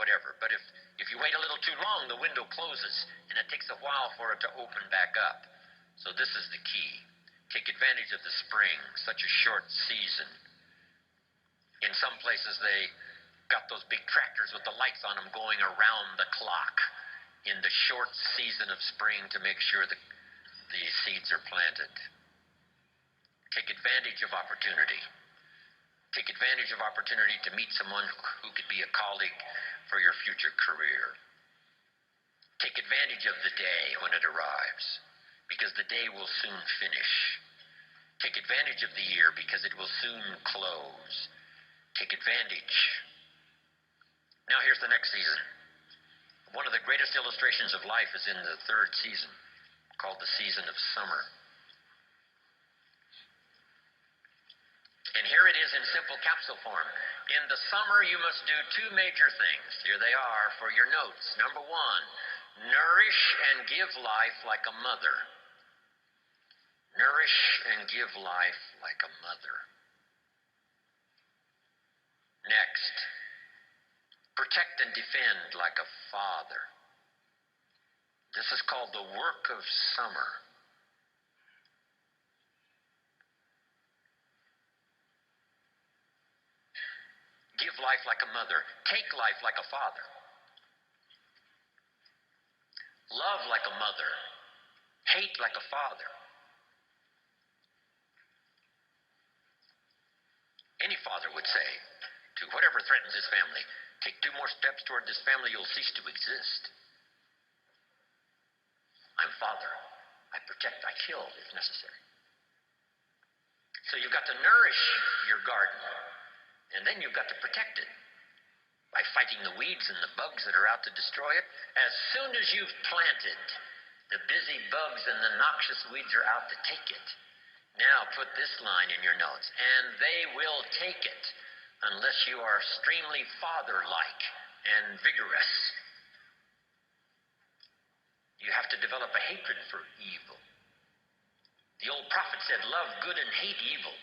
whatever. But if you wait a little too long, the window closes, and it takes a while for it to open back up. So this is the key. Take advantage of the spring, such a short season. In some places, they got those big tractors with the lights on them going around the clock in the short season of spring to make sure that the seeds are planted. Take advantage of opportunity. Take advantage of opportunity to meet someone who could be a colleague for your future career. Take advantage of the day when it arrives, because the day will soon finish. Take advantage of the year, because it will soon close. Take advantage. Now here's the next season. One of the greatest illustrations of life is in the third season, called the season of summer. And here it is in simple capsule form. In the summer, you must do two major things. Here they are for your notes. Number one, nourish and give life like a mother. Nourish and give life like a mother. Next, protect and defend like a father. This is called the work of summer. Give life like a mother. Take life like a father. Love like a mother. Hate like a father. Any father would say to whatever threatens his family, take 2 more steps toward this family, you'll cease to exist. I'm father. I protect, I kill if necessary. So you've got to nourish your garden, and then you've got to protect it by fighting the weeds and the bugs that are out to destroy it. As soon as you've planted, the busy bugs and the noxious weeds are out to take it. Now put this line in your notes, and they will take it unless you are extremely father-like and vigorous. You have to develop a hatred for evil. The old prophet said, love good and hate evil,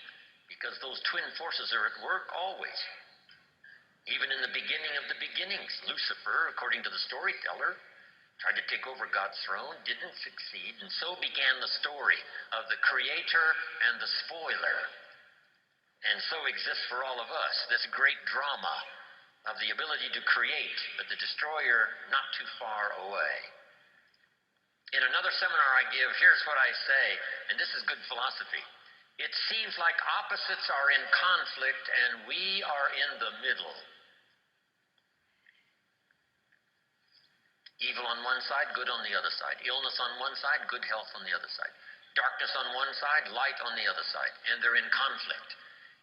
because those twin forces are at work always. Even in the beginning of the beginnings, Lucifer, according to the storyteller, tried to take over God's throne, didn't succeed, and so began the story of the creator and the spoiler. And so exists for all of us this great drama of the ability to create, but the destroyer not too far away. In another seminar I give, here's what I say, and this is good philosophy. It seems like opposites are in conflict and we are in the middle. Evil on one side, good on the other side. Illness on one side, good health on the other side. Darkness on one side, light on the other side. And they're in conflict.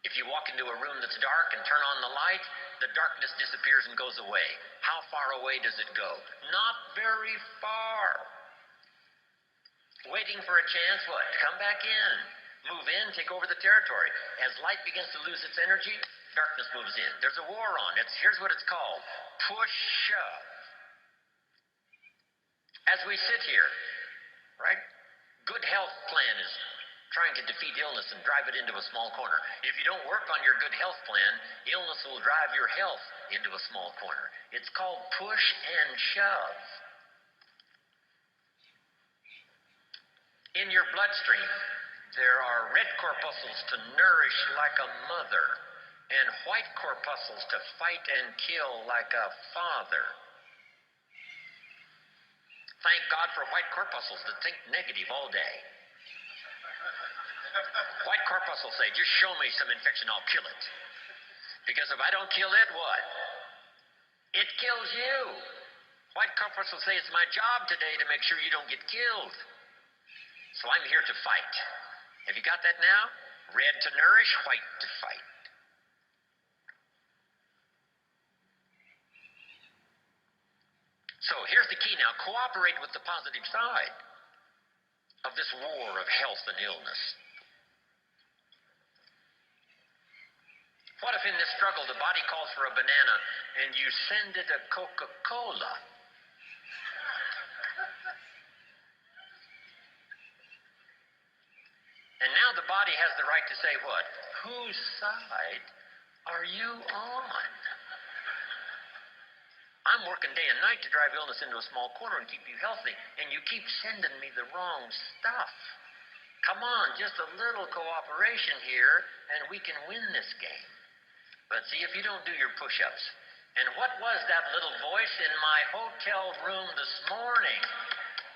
If you walk into a room that's dark and turn on the light, the darkness disappears and goes away. How far away does it go? Not very far. Waiting for a chance, what? To come back in. Move in, take over the territory. As light begins to lose its energy, darkness moves in. There's a war on. Here's what it's called. Push-shove. As we sit here, right? Good health plan is trying to defeat illness and drive it into a small corner. If you don't work on your good health plan, illness will drive your health into a small corner. It's called push and shove. In your bloodstream, there are red corpuscles to nourish like a mother, and white corpuscles to fight and kill like a father. Thank God for white corpuscles that think negative all day. White corpuscles say, just show me some infection, I'll kill it. Because if I don't kill it, what? It kills you. White corpuscles say, it's my job today to make sure you don't get killed. So I'm here to fight. Have you got that now? Red to nourish, white to fight. So here's the key now. Cooperate with the positive side of this war of health and illness. What if in this struggle the body calls for a banana and you send it a Coca-Cola? And now the body has the right to say what? Whose side are you on? I'm working day and night to drive illness into a small corner and keep you healthy, and you keep sending me the wrong stuff. Come on, just a little cooperation here, and we can win this game. But see, if you don't do your push-ups, and what was that little voice in my hotel room this morning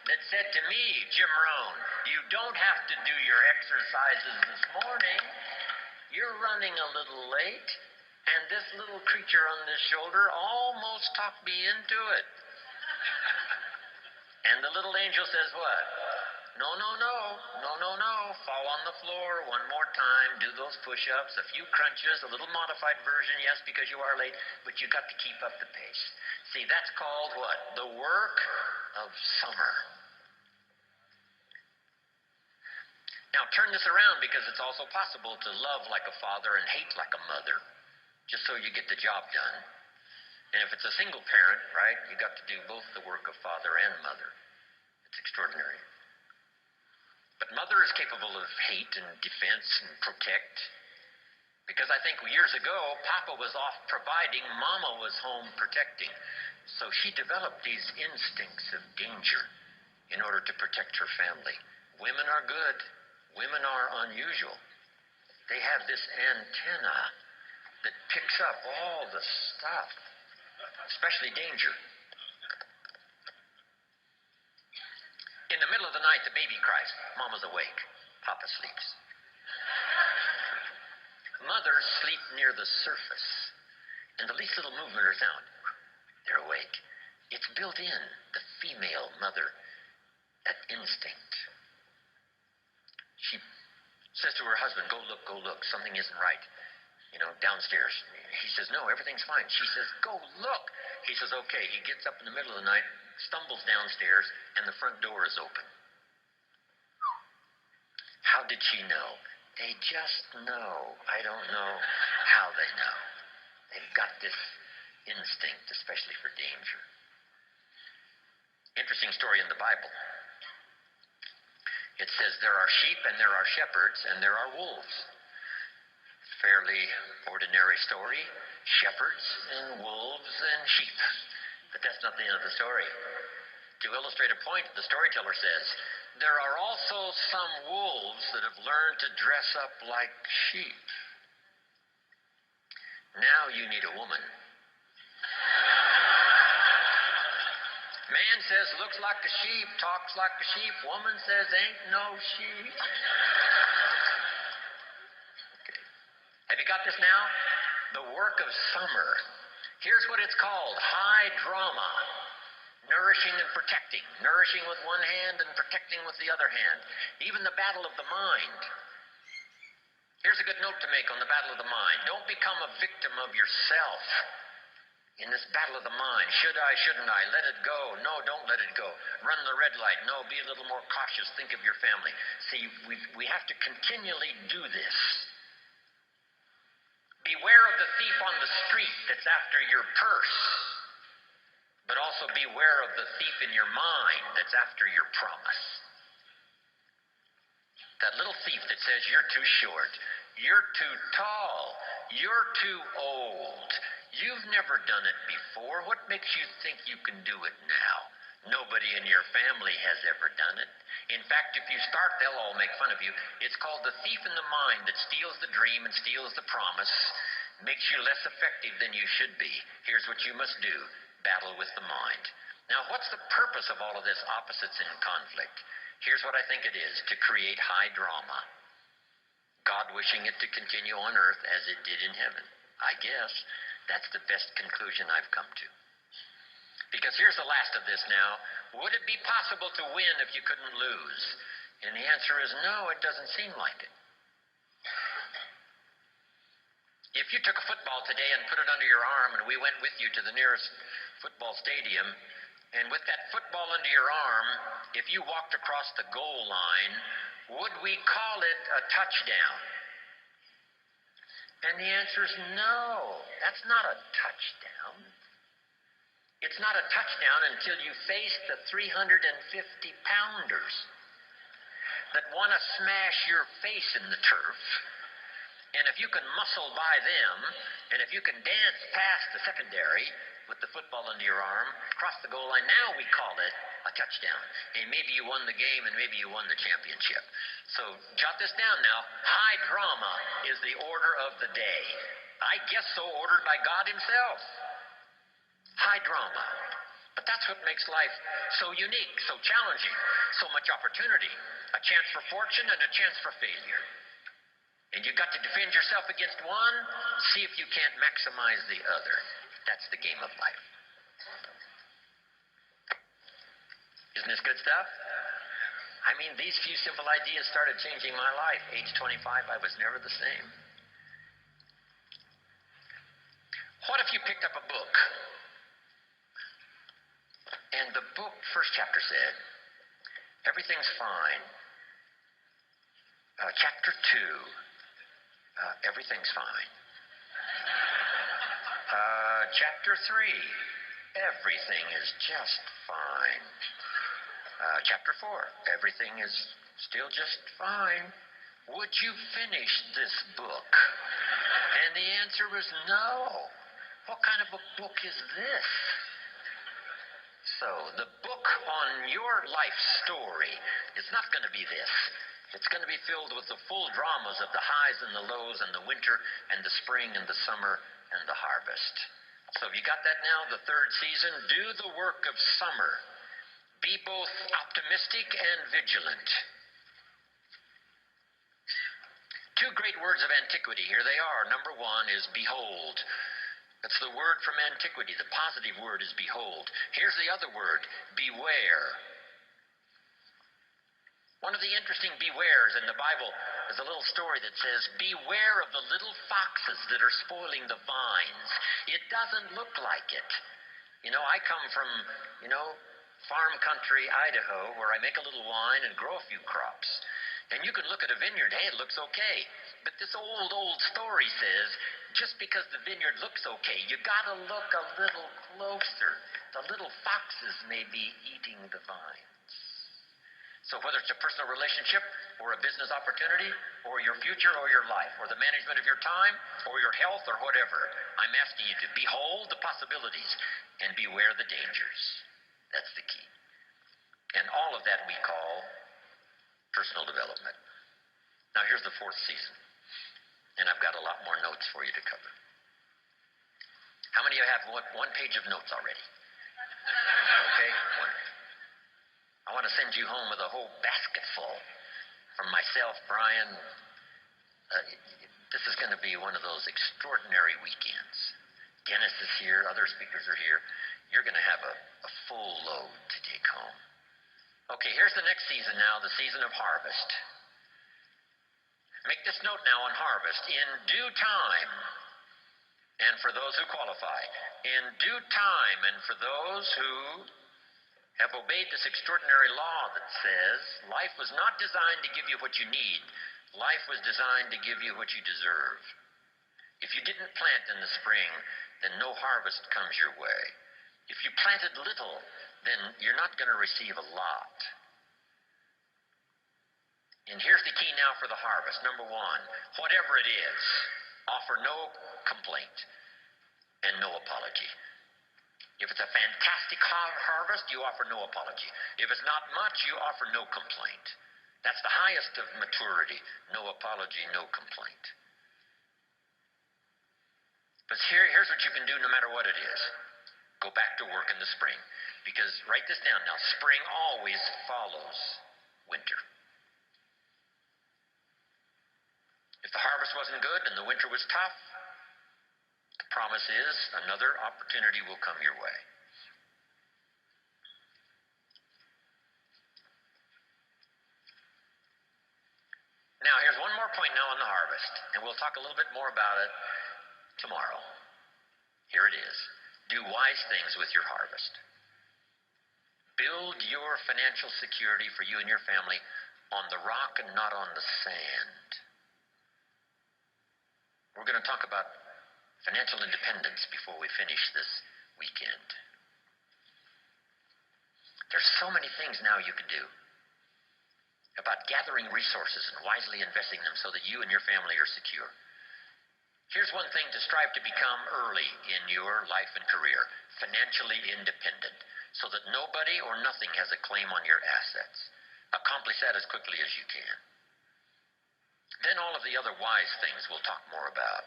that said to me, Jim Rohn, you don't have to do your exercises this morning. You're running a little late. And this little creature on this shoulder almost talked me into it. And the little angel says what? No, no, no, no, no, no. Fall on the floor one more time. Do those push-ups, a few crunches, a little modified version, yes, because you are late, but you got to keep up the pace. See, that's called what? The work of summer. Now turn this around, because it's also possible to love like a father and hate like a mother, just so you get the job done. And if it's a single parent, right, you got to do both the work of father and mother. It's extraordinary. But mother is capable of hate and defense and protect. Because I think years ago, Papa was off providing, Mama was home protecting. So she developed these instincts of danger in order to protect her family. Women are good. Women are unusual. They have this antenna that picks up all the stuff, especially danger. In the middle of the night, the baby cries. Mama's awake. Papa sleeps. Mothers sleep near the surface, and the least little movement or sound, they're awake. It's built in, the female mother, that instinct. She says to her husband, go look, something isn't right. Downstairs. He says, no, everything's fine. She says, go look. He says, okay. He gets up in the middle of the night, stumbles downstairs, and the front door is open. How did she know? They just know. I don't know how they know. They've got this instinct, especially for danger. Interesting story in the Bible. It says there are sheep and there are shepherds and there are wolves. Fairly ordinary story, shepherds and wolves and sheep. But that's not the end of the story. To illustrate a point, the storyteller says, there are also some wolves that have learned to dress up like sheep. Now you need a woman. Man says, looks like a sheep, talks like a sheep. Woman says, ain't no sheep. Have you got this now? The work of summer. Here's what it's called. High drama. Nourishing and protecting. Nourishing with one hand and protecting with the other hand. Even the battle of the mind. Here's a good note to make on the battle of the mind. Don't become a victim of yourself in this battle of the mind. Should I, shouldn't I? Let it go. No, don't let it go. Run the red light. No, be a little more cautious. Think of your family. See, we have to continually do this. Beware of the thief on the street that's after your purse, but also beware of the thief in your mind that's after your promise. That little thief that says you're too short, you're too tall, you're too old, you've never done it before. What makes you think you can do it now? Nobody in your family has ever done it. In fact, if you start, they'll all make fun of you. It's called the thief in the mind that steals the dream and steals the promise, makes you less effective than you should be. Here's what you must do: battle with the mind. Now, what's the purpose of all of this opposites in conflict? Here's what I think it is: to create high drama. God wishing it to continue on earth as it did in heaven. I guess that's the best conclusion I've come to. Because here's the last of this now. Would it be possible to win if you couldn't lose? And the answer is no, it doesn't seem like it. If you took a football today and put it under your arm and we went with you to the nearest football stadium, and with that football under your arm, if you walked across the goal line, would we call it a touchdown? And the answer is no, that's not a touchdown. It's not a touchdown until you face the 350-pounders that want to smash your face in the turf. And if you can muscle by them, and if you can dance past the secondary with the football under your arm, cross the goal line, now we call it a touchdown. And maybe you won the game, and maybe you won the championship. So jot this down now. High drama is the order of the day. I guess so ordered by God himself. High drama. But that's what makes life so unique, so challenging, so much opportunity. A chance for fortune and a chance for failure. And you've got to defend yourself against one, see if you can't maximize the other. That's the game of life. Isn't this good stuff? I mean, these few simple ideas started changing my life. Age 25, I was never the same. What if you picked up a book? And the book, first chapter said, everything's fine. Chapter 2, everything's fine. Chapter 3, everything is just fine. Chapter 4, everything is still just fine. Would you finish this book? And the answer was no. What kind of a book is this? So, the book on your life story is not going to be this. It's going to be filled with the full dramas of the highs and the lows and the winter and the spring and the summer and the harvest. So, have you got that now? The third season, do the work of summer. Be both optimistic and vigilant. Two great words of antiquity. Here they are. Number one is behold. That's the word from antiquity. The positive word is behold. Here's the other word, beware. One of the interesting bewares in the Bible is a little story that says, beware of the little foxes that are spoiling the vines. It doesn't look like it. You know, I come from, farm country, Idaho, where I make a little wine and grow a few crops. And you can look at a vineyard, hey, it looks okay. But this old story says, just because the vineyard looks okay, you gotta look a little closer. The little foxes may be eating the vines. So whether it's a personal relationship, or a business opportunity, or your future, or your life, or the management of your time, or your health, or whatever, I'm asking you to behold the possibilities and beware the dangers. That's the key. And all of that we call personal development. Now here's the fourth season. And I've got a lot more notes for you to cover. How many of you have one page of notes already? Okay, one. I want to send you home with a whole basket full from myself, Brian. This is going to be one of those extraordinary weekends. Dennis is here, other speakers are here. You're going to have a full load to take home. Okay, here's the next season now, the season of harvest. Make this note now on harvest. In due time, and for those who qualify, in due time, and for those who have obeyed this extraordinary law that says life was not designed to give you what you need. Life was designed to give you what you deserve. If you didn't plant in the spring, then no harvest comes your way. If you planted little, then you're not going to receive a lot. And here's the key now for the harvest. Number one, whatever it is, offer no complaint and no apology. If it's a fantastic harvest, you offer no apology. If it's not much, you offer no complaint. That's the highest of maturity. No apology, no complaint. But here's what you can do no matter what it is. Go back to work in the spring. Because, write this down now, spring always follows winter. If the harvest wasn't good and the winter was tough, the promise is another opportunity will come your way. Now, here's one more point now on the harvest, and we'll talk a little bit more about it tomorrow. Here it is. Do wise things with your harvest. Build your financial security for you and your family on the rock and not on the sand. We're going to talk about financial independence before we finish this weekend. There's so many things now you can do about gathering resources and wisely investing them so that you and your family are secure. Here's one thing to strive to become early in your life and career: financially independent, so that nobody or nothing has a claim on your assets. Accomplish that as quickly as you can. Then all of the other wise things we'll talk more about.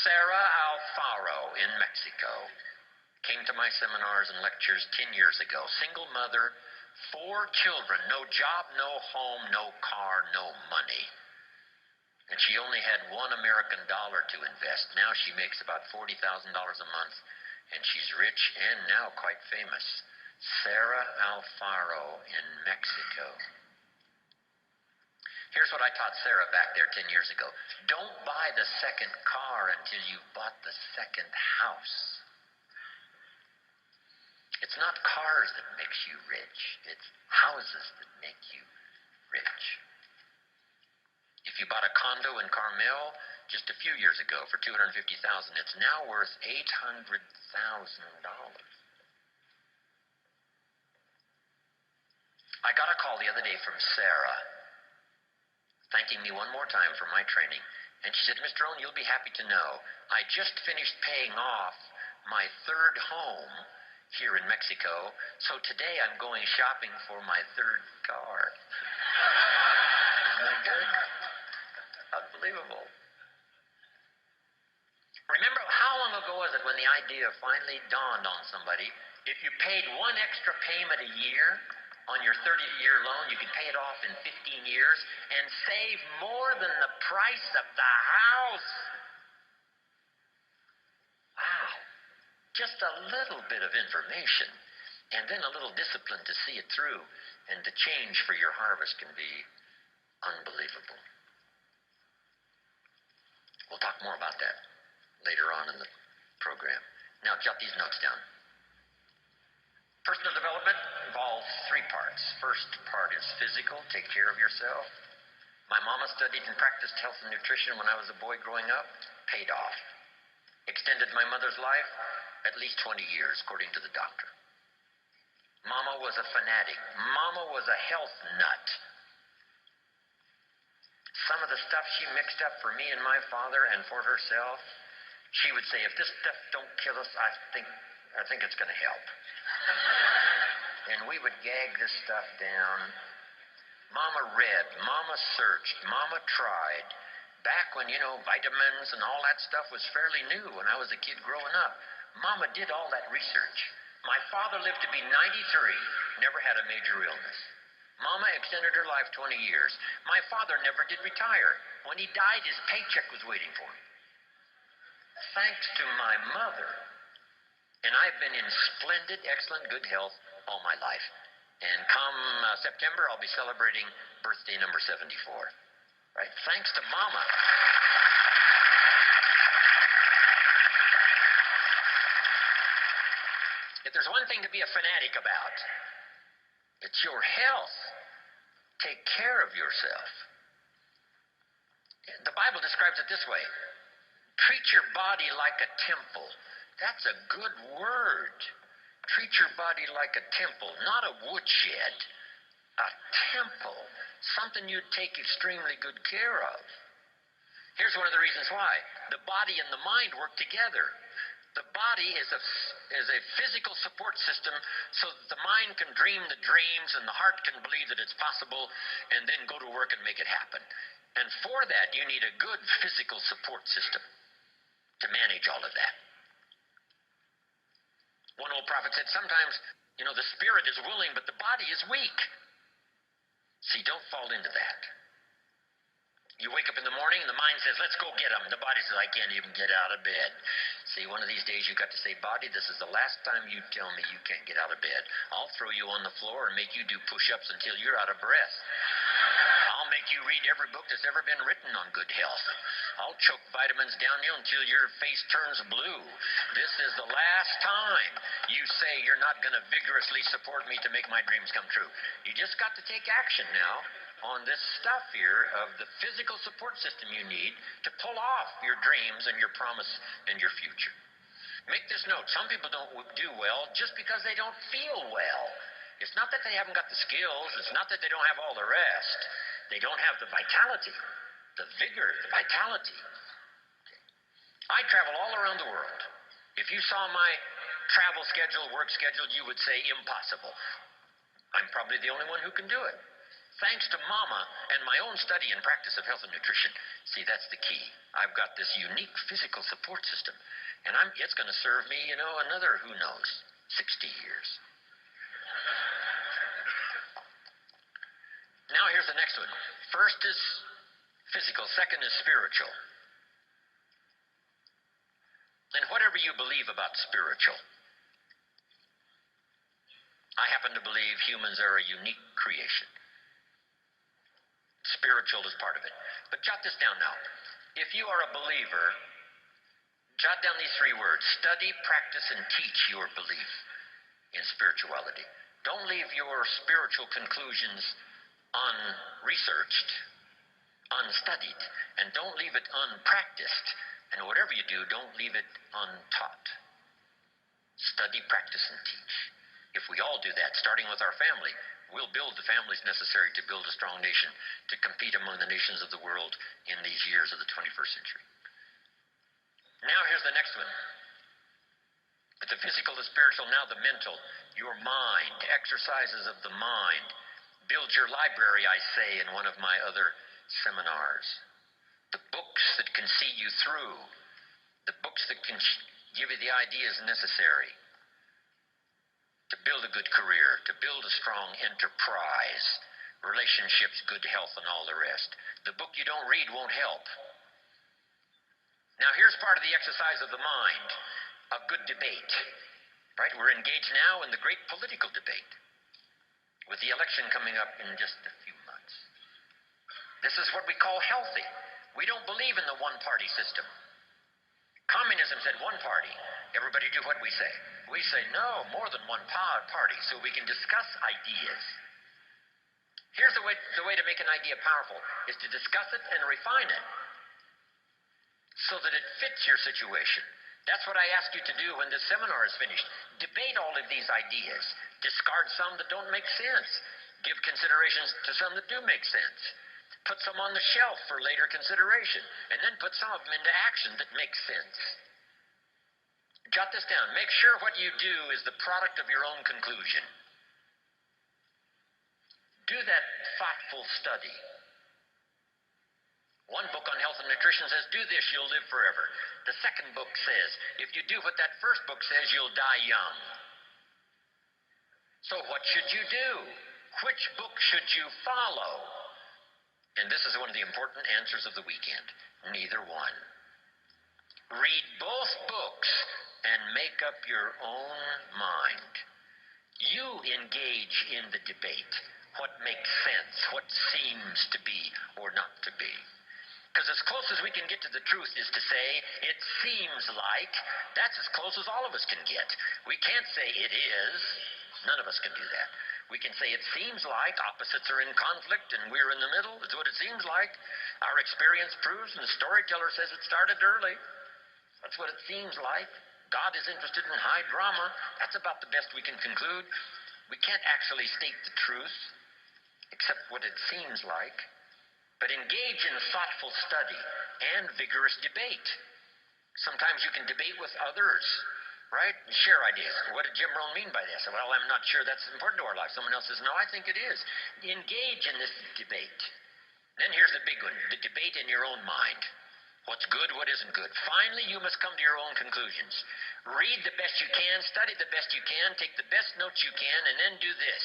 Sarah Alfaro in Mexico came to my seminars and lectures 10 years ago. Single mother, 4 children, no job, no home, no car, no money. And she only had $1 American to invest. Now she makes about $40,000 a month, and she's rich and now quite famous. Sarah Alfaro in Mexico. Here's what I taught Sarah back there 10 years ago. Don't buy the second car until you've bought the second house. It's not cars that makes you rich. It's houses that make you rich. If you bought a condo in Carmel just a few years ago for $250,000, it's now worth $800,000. I got a call the other day from Sarah, thanking me one more time for my training. And she said, Mr. Rohn, you'll be happy to know, I just finished paying off my 3rd home here in Mexico, so today I'm going shopping for my 3rd car. Isn't that good? Unbelievable. Remember, how long ago was it when the idea finally dawned on somebody? If you paid one extra payment a year on your 30-year loan, you could pay it off in 15 years and save more than the price of the house. Wow. Just a little bit of information and then a little discipline to see it through, and the change for your harvest can be unbelievable. We'll talk more about that later on in the program. Now, jot these notes down. Personal development involves 3 parts. First part is physical, take care of yourself. My mama studied and practiced health and nutrition when I was a boy growing up, paid off. Extended my mother's life at least 20 years, according to the doctor. Mama was a fanatic. Mama was a health nut. Some of the stuff she mixed up for me and my father and for herself, she would say, if this stuff don't kill us, I think it's going to help. And we would gag this stuff down. Mama read, Mama searched, Mama tried. Back when, vitamins and all that stuff was fairly new when I was a kid growing up, Mama did all that research. My father lived to be 93, never had a major illness. Mama extended her life 20 years. My father never did retire. When he died, his paycheck was waiting for him. Thanks to my mother. And I've been in splendid, excellent, good health all my life. And come September, I'll be celebrating birthday number 74. Right? Thanks to Mama. If there's one thing to be a fanatic about, it's your health. Take care of yourself. The Bible describes it this way. Treat your body like a temple. That's a good word. Treat your body like a temple, not a woodshed. A temple. Something you'd take extremely good care of. Here's one of the reasons why. The body and the mind work together. The body is a physical support system so that the mind can dream the dreams and the heart can believe that it's possible and then go to work and make it happen. And for that, you need a good physical support system to manage all of that. One old prophet said, sometimes, the spirit is willing, but the body is weak. See, don't fall into that. You wake up in the morning and the mind says, let's go get them. The body says, I can't even get out of bed. See, one of these days you've got to say, body, this is the last time you tell me you can't get out of bed. I'll throw you on the floor and make you do push-ups until you're out of breath. I'll make you read every book that's ever been written on good health. I'll choke vitamins down you until your face turns blue. This is the last time you say you're not going to vigorously support me to make my dreams come true. You just got to take action now on this stuff here of the physical support system you need to pull off your dreams and your promise and your future. Make this note. Some people don't do well just because they don't feel well. It's not that they haven't got the skills. It's not that they don't have all the rest. They don't have the vitality, the vigor, the vitality. I travel all around the world. If you saw my travel schedule, work schedule, you would say impossible. I'm probably the only one who can do it. Thanks to Mama and my own study and practice of health and nutrition. See, that's the key. I've got this unique physical support system. And it's going to serve me, another, who knows, 60 years. Now here's the next one. First is physical. Second is spiritual. And whatever you believe about spiritual, I happen to believe humans are a unique creation. Spiritual is part of it. But jot this down now. If you are a believer, jot down these 3 words. Study, practice, and teach your belief in spirituality. Don't leave your spiritual conclusions unresearched, unstudied, and don't leave it unpracticed. And whatever you do, don't leave it untaught. Study, practice, and teach. If we all do that, starting with our family, we'll build the families necessary to build a strong nation to compete among the nations of the world in these years of the 21st century. Now here's the next one. But the physical, the spiritual, now the mental. Your mind, exercises of the mind. Build your library, I say in one of my other seminars. The books that can see you through. The books that can give you the ideas necessary to build a good career, to build a strong enterprise, relationships, good health, and all the rest. The book you don't read won't help. Now here's part of the exercise of the mind, a good debate. Right? We're engaged now in the great political debate with the election coming up in just a few months. This is what we call healthy. We don't believe in the one-party system. Communism said one party. Everybody do what we say. We say no, more than one party, so we can discuss ideas. Here's the way to make an idea powerful, is to discuss it and refine it so that it fits your situation. That's what I ask you to do when this seminar is finished. Debate all of these ideas. Discard some that don't make sense. Give considerations to some that do make sense. Put some on the shelf for later consideration, and then put some of them into action that makes sense. Jot this down. Make sure what you do is the product of your own conclusion. Do that thoughtful study. One book on health and nutrition says, do this, you'll live forever. The second book says, if you do what that first book says, you'll die young. So what should you do? Which book should you follow? And this is one of the important answers of the weekend. Neither one. Read both books and make up your own mind. You engage in the debate. What makes sense, what seems to be or not to be. Because as close as we can get to the truth is to say, it seems like, that's as close as all of us can get. We can't say it is. None of us can do that. We can say it seems like, opposites are in conflict and we're in the middle. It's what it seems like. Our experience proves, and the storyteller says it started early. That's what it seems like. God is interested in high drama. That's about the best we can conclude. We can't actually state the truth. except what it seems like, but engage in thoughtful study and vigorous debate. Sometimes you can debate with others, right? And share ideas. What did Jim Rohn mean by this? Well, I'm not sure that's important to our life. Someone else says, no, I think it is. Engage in this debate. Then here's the big one, the debate in your own mind. What's good, what isn't good. Finally, you must come to your own conclusions. Read the best you can, study the best you can, take the best notes you can, and then do this.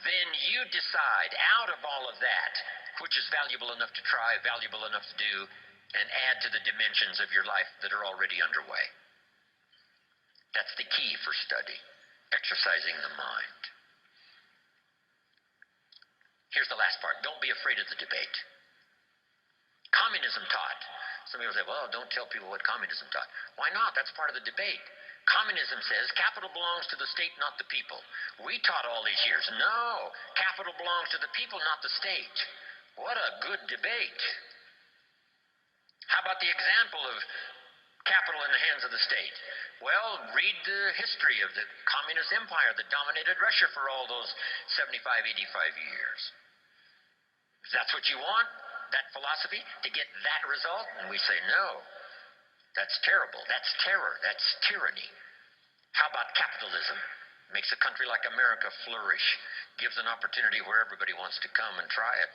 Then you decide out of all of that which is valuable enough to try, valuable enough to do, and add to the dimensions of your life that are already underway. That's the key for study, exercising the mind. Here's the last part. Don't be afraid of the debate. Communism taught. Some people say, well, don't tell people what communism taught. Why not? That's part of the debate. Communism says capital belongs to the state, not the people. We taught all these years, no, capital belongs to the people, not the state. What a good debate. How about the example of capital in the hands of the state? Well, read the history of the communist empire that dominated Russia for all those 75, 85 years. If that's what you want, that philosophy, to get that result? And we say, no, that's terrible. That's terror. That's tyranny. How about capitalism? Makes a country like America flourish. Gives an opportunity where everybody wants to come and try it.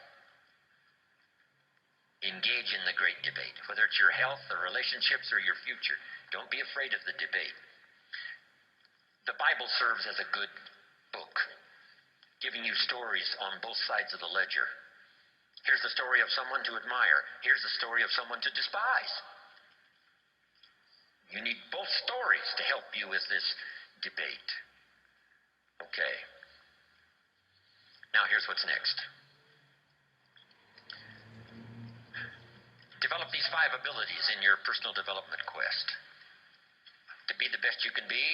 Engage in the great debate, whether it's your health or relationships or your future. Don't be afraid of the debate. The Bible serves as a good book, giving you stories on both sides of the ledger. Here's the story of someone to admire. Here's the story of someone to despise. You need both stories to help you with this debate. Okay. Now here's what's next. Develop these 5 abilities in your personal development quest. To be the best you can be,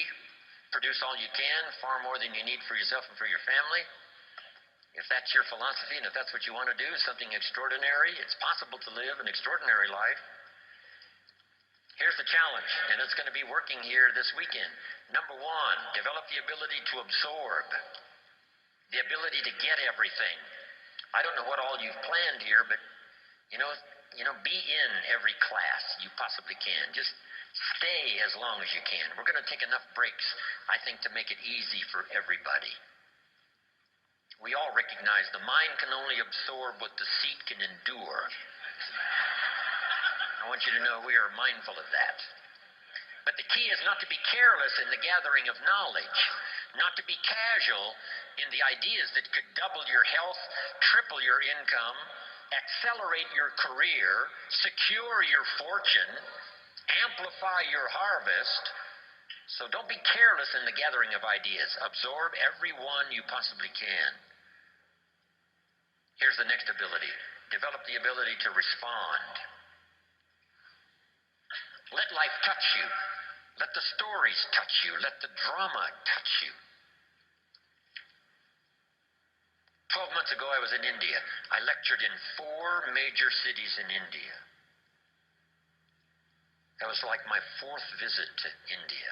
produce all you can, far more than you need for yourself and for your family. If that's your philosophy and if that's what you want to do, something extraordinary, it's possible to live an extraordinary life. Here's the challenge, and it's going to be working here this weekend. Number 1, develop the ability to absorb, the ability to get everything. I don't know what all you've planned here, but be in every class you possibly can. Just stay as long as you can. We're going to take enough breaks, I think, to make it easy for everybody. We all recognize the mind can only absorb what the seat can endure. I want you to know we are mindful of that. But the key is not to be careless in the gathering of knowledge, not to be casual in the ideas that could double your health, triple your income, accelerate your career, secure your fortune, amplify your harvest. So don't be careless in the gathering of ideas. Absorb every one you possibly can. Here's the next ability. Develop the ability to respond. Let life touch you. Let the stories touch you. Let the drama touch you. 12 months ago, I was in India. I lectured in 4 major cities in India. That was like my 4th visit to India.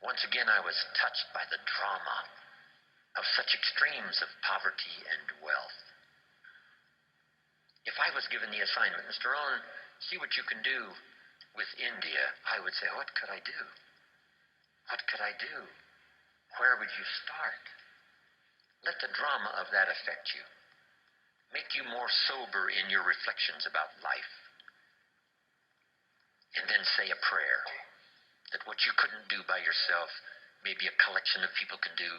Once again, I was touched by the drama of such extremes of poverty and wealth. If I was given the assignment, Mr. Rohn, see what you can do with India, I would say, what could I do? What could I do? Where would you start? Let the drama of that affect you. Make you more sober in your reflections about life. And then say a prayer that what you couldn't do by yourself, maybe a collection of people can do.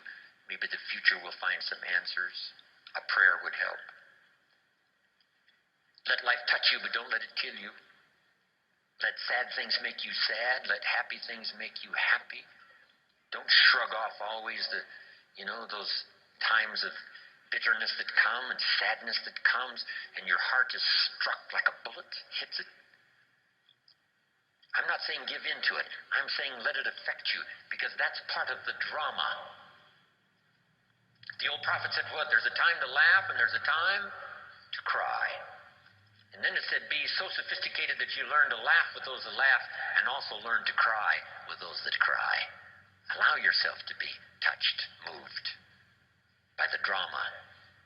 Maybe the future will find some answers. A prayer would help. Let life touch you, but don't let it kill you. Let sad things make you sad. Let happy things make you happy. Don't shrug off always those times of bitterness that come and sadness that comes, and your heart is struck like a bullet, hits it. I'm not saying give in to it. I'm saying let it affect you, because that's part of the drama. The old prophet said what? There's a time to laugh and there's a time to cry. And then it said, be so sophisticated that you learn to laugh with those that laugh and also learn to cry with those that cry. Allow yourself to be touched, moved. by the drama.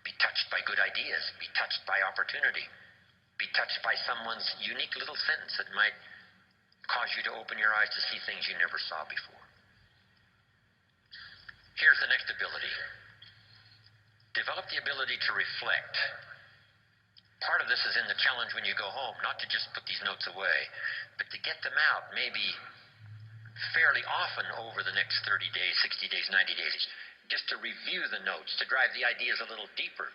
Be touched by good ideas. Be touched by opportunity. Be touched by someone's unique little sentence that might cause you to open your eyes to see things you never saw before. Here's the next ability. Develop the ability to reflect. Part of this is in the challenge when you go home, not to just put these notes away, but to get them out maybe fairly often over the next 30 days, 60 days, 90 days, just to review the notes, to drive the ideas a little deeper,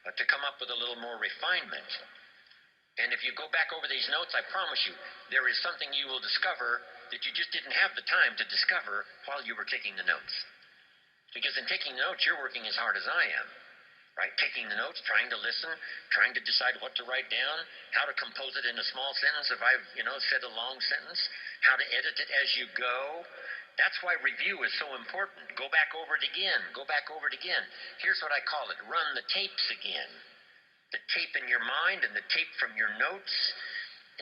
to come up with a little more refinement. And if you go back over these notes, I promise you, there is something you will discover that you just didn't have the time to discover while you were taking the notes. Because in taking notes, you're working as hard as I am, right? Taking the notes, trying to listen, trying to decide what to write down, how to compose it in a small sentence if I've, said a long sentence, how to edit it as you go. That's why review is so important. Go back over it again. Go back over it again. Here's what I call it. Run the tapes again. The tape in your mind and the tape from your notes,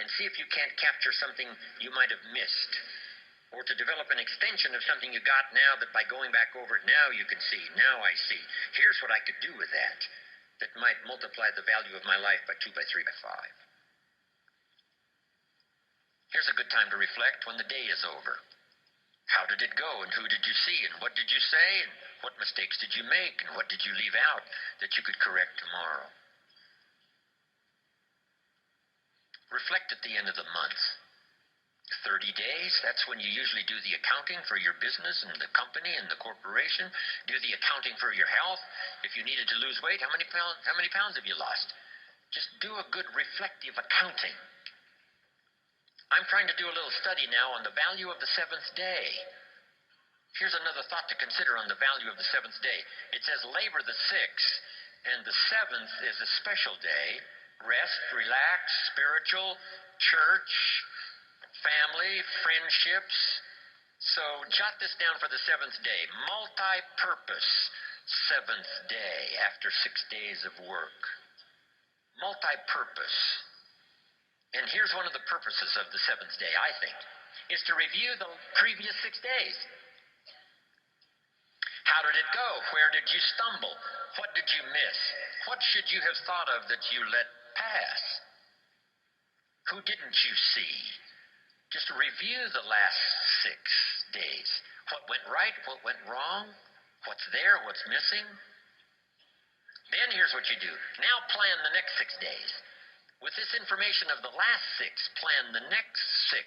and see if you can't capture something you might have missed, or to develop an extension of something you got now that by going back over it now you can see. Now I see. Here's what I could do with that might multiply the value of my life by 2, by 3, by 5. Here's a good time to reflect when the day is over. How did it go, and who did you see, and what did you say, and what mistakes did you make, and what did you leave out that you could correct tomorrow? Reflect at the end of the month. 30 days, that's when you usually do the accounting for your business and the company and the corporation. Do the accounting for your health. If you needed to lose weight, how many pounds have you lost? Just do a good reflective accounting. I'm trying to do a little study now on the value of the seventh day. Here's another thought to consider on the value of the seventh day. It says labor the sixth, and the seventh is a special day. Rest, relax, spiritual, church, family, friendships. So jot this down for the seventh day. Multi-purpose seventh day after 6 days of work. Multi-purpose. And here's one of the purposes of the seventh day, I think, is to review the previous 6 days. How did it go? Where did you stumble? What did you miss? What should you have thought of that you let pass? Who didn't you see? Just review the last 6 days. What went right? What went wrong? What's there? What's missing? Then here's what you do. Now plan the next 6 days. With this information of the last 6, plan the next 6.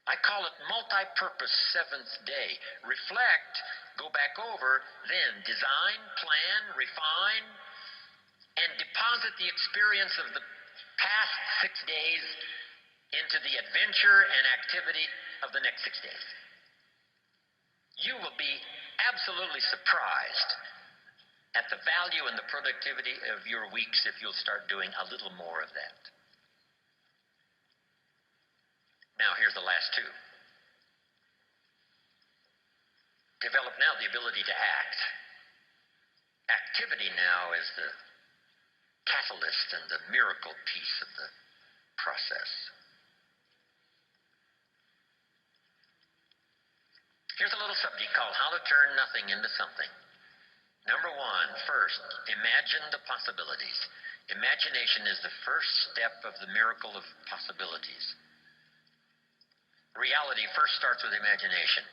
I call it multi-purpose seventh day. Reflect, go back over, then design, plan, refine, and deposit the experience of the past 6 days into the adventure and activity of the next 6 days. You will be absolutely surprised at the value and the productivity of your weeks if you'll start doing a little more of that. Now, here's the last 2. Develop now the ability to act. Activity now is the catalyst and the miracle piece of the process. Here's a little subject called How to Turn Nothing into Something. Number 1, first, imagine the possibilities. Imagination is the first step of the miracle of possibilities. Reality first starts with imagination.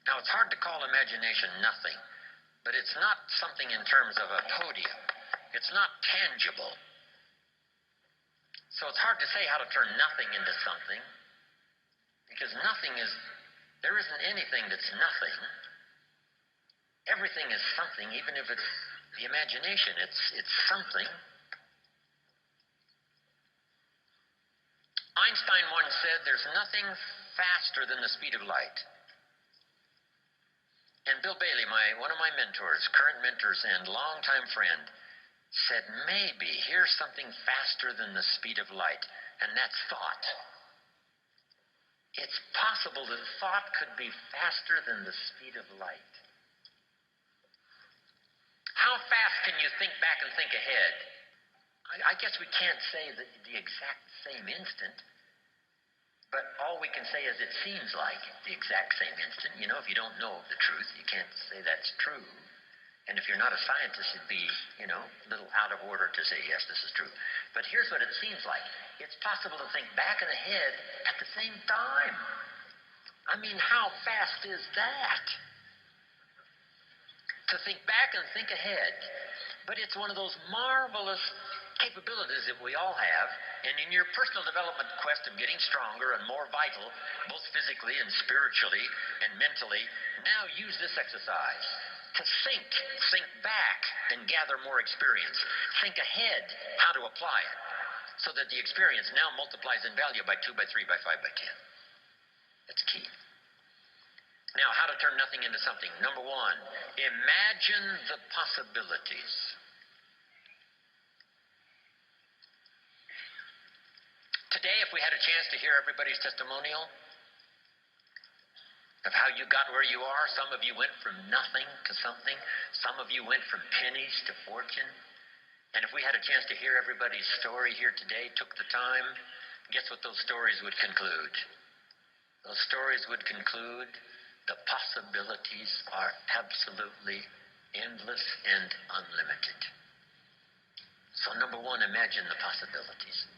Now, it's hard to call imagination nothing, but it's not something in terms of a podium. It's not tangible. So it's hard to say how to turn nothing into something, because there isn't anything that's nothing. Everything is something, even if it's the imagination. It's something. Einstein once said, there's nothing faster than the speed of light. And Bill Bailey, one of my mentors, current mentors and longtime friend, said, maybe here's something faster than the speed of light, and that's thought. It's possible that thought could be faster than the speed of light. How fast can you think back and think ahead? I guess we can't say the exact same instant. But all we can say is it seems like the exact same instant. You know, if you don't know the truth, you can't say that's true. And if you're not a scientist, it'd be, a little out of order to say, yes, this is true. But here's what it seems like. It's possible to think back and ahead at the same time. I mean, how fast is that? To think back and think ahead. But it's one of those marvelous capabilities that we all have. And in your personal development quest of getting stronger and more vital, both physically and spiritually and mentally, now use this exercise to think back and gather more experience. Think ahead how to apply it so that the experience now multiplies in value by 2, by 3, by 5, by 10. That's key. Now, how to turn nothing into something. Number 1, imagine the possibilities. Today, if we had a chance to hear everybody's testimonial of how you got where you are, some of you went from nothing to something. Some of you went from pennies to fortune. And if we had a chance to hear everybody's story here today, took the time, guess what those stories would conclude? Those stories would conclude the possibilities are absolutely endless and unlimited. So number 1, imagine the possibilities.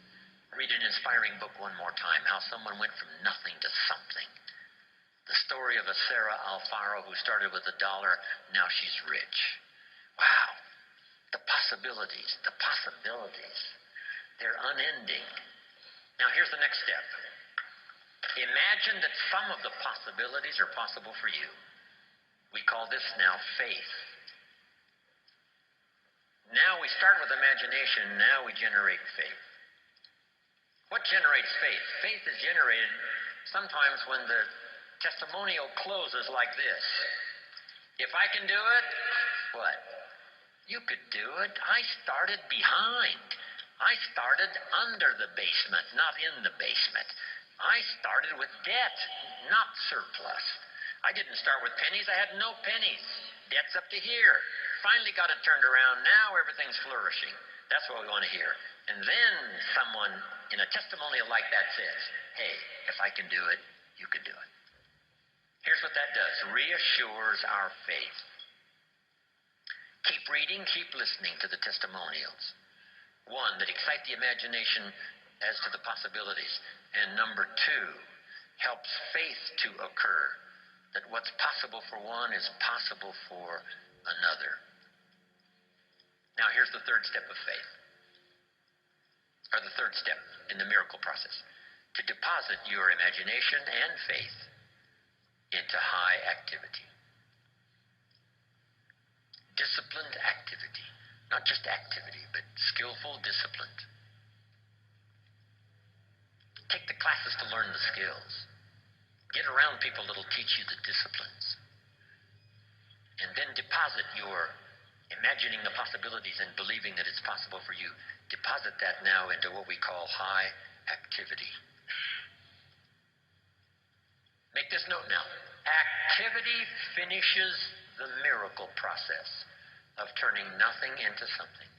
Read an inspiring book one more time, how someone went from nothing to something. The story of a Sarah Alfaro who started with $1, now she's rich. Wow. The possibilities, they're unending. Now here's the next step. Imagine that some of the possibilities are possible for you. We call this now faith. Now we start with imagination, now we generate faith. What generates faith? Faith is generated sometimes when the testimonial closes like this. If I can do it, what? You could do it. I started behind. I started under the basement, not in the basement. I started with debt, not surplus. I didn't start with pennies. I had no pennies. Debt's up to here. Finally got it turned around. Now everything's flourishing. That's what we want to hear. And then someone in a testimonial like that says, hey, if I can do it, you can do it. Here's what that does. Reassures our faith. Keep reading, keep listening to the testimonials. 1, that excite the imagination as to the possibilities. And number 2, helps faith to occur. That what's possible for one is possible for another. Now here's the 3rd step of faith. Or the 3rd step in the miracle process. To deposit your imagination and faith into high activity. Disciplined activity. Not just activity, but skillful, disciplined. Take the classes to learn the skills. Get around people that'll teach you the disciplines. And then deposit your imagining the possibilities and believing that it's possible for you. Deposit that now into what we call high activity. Make this note now. Activity finishes the miracle process of turning nothing into something.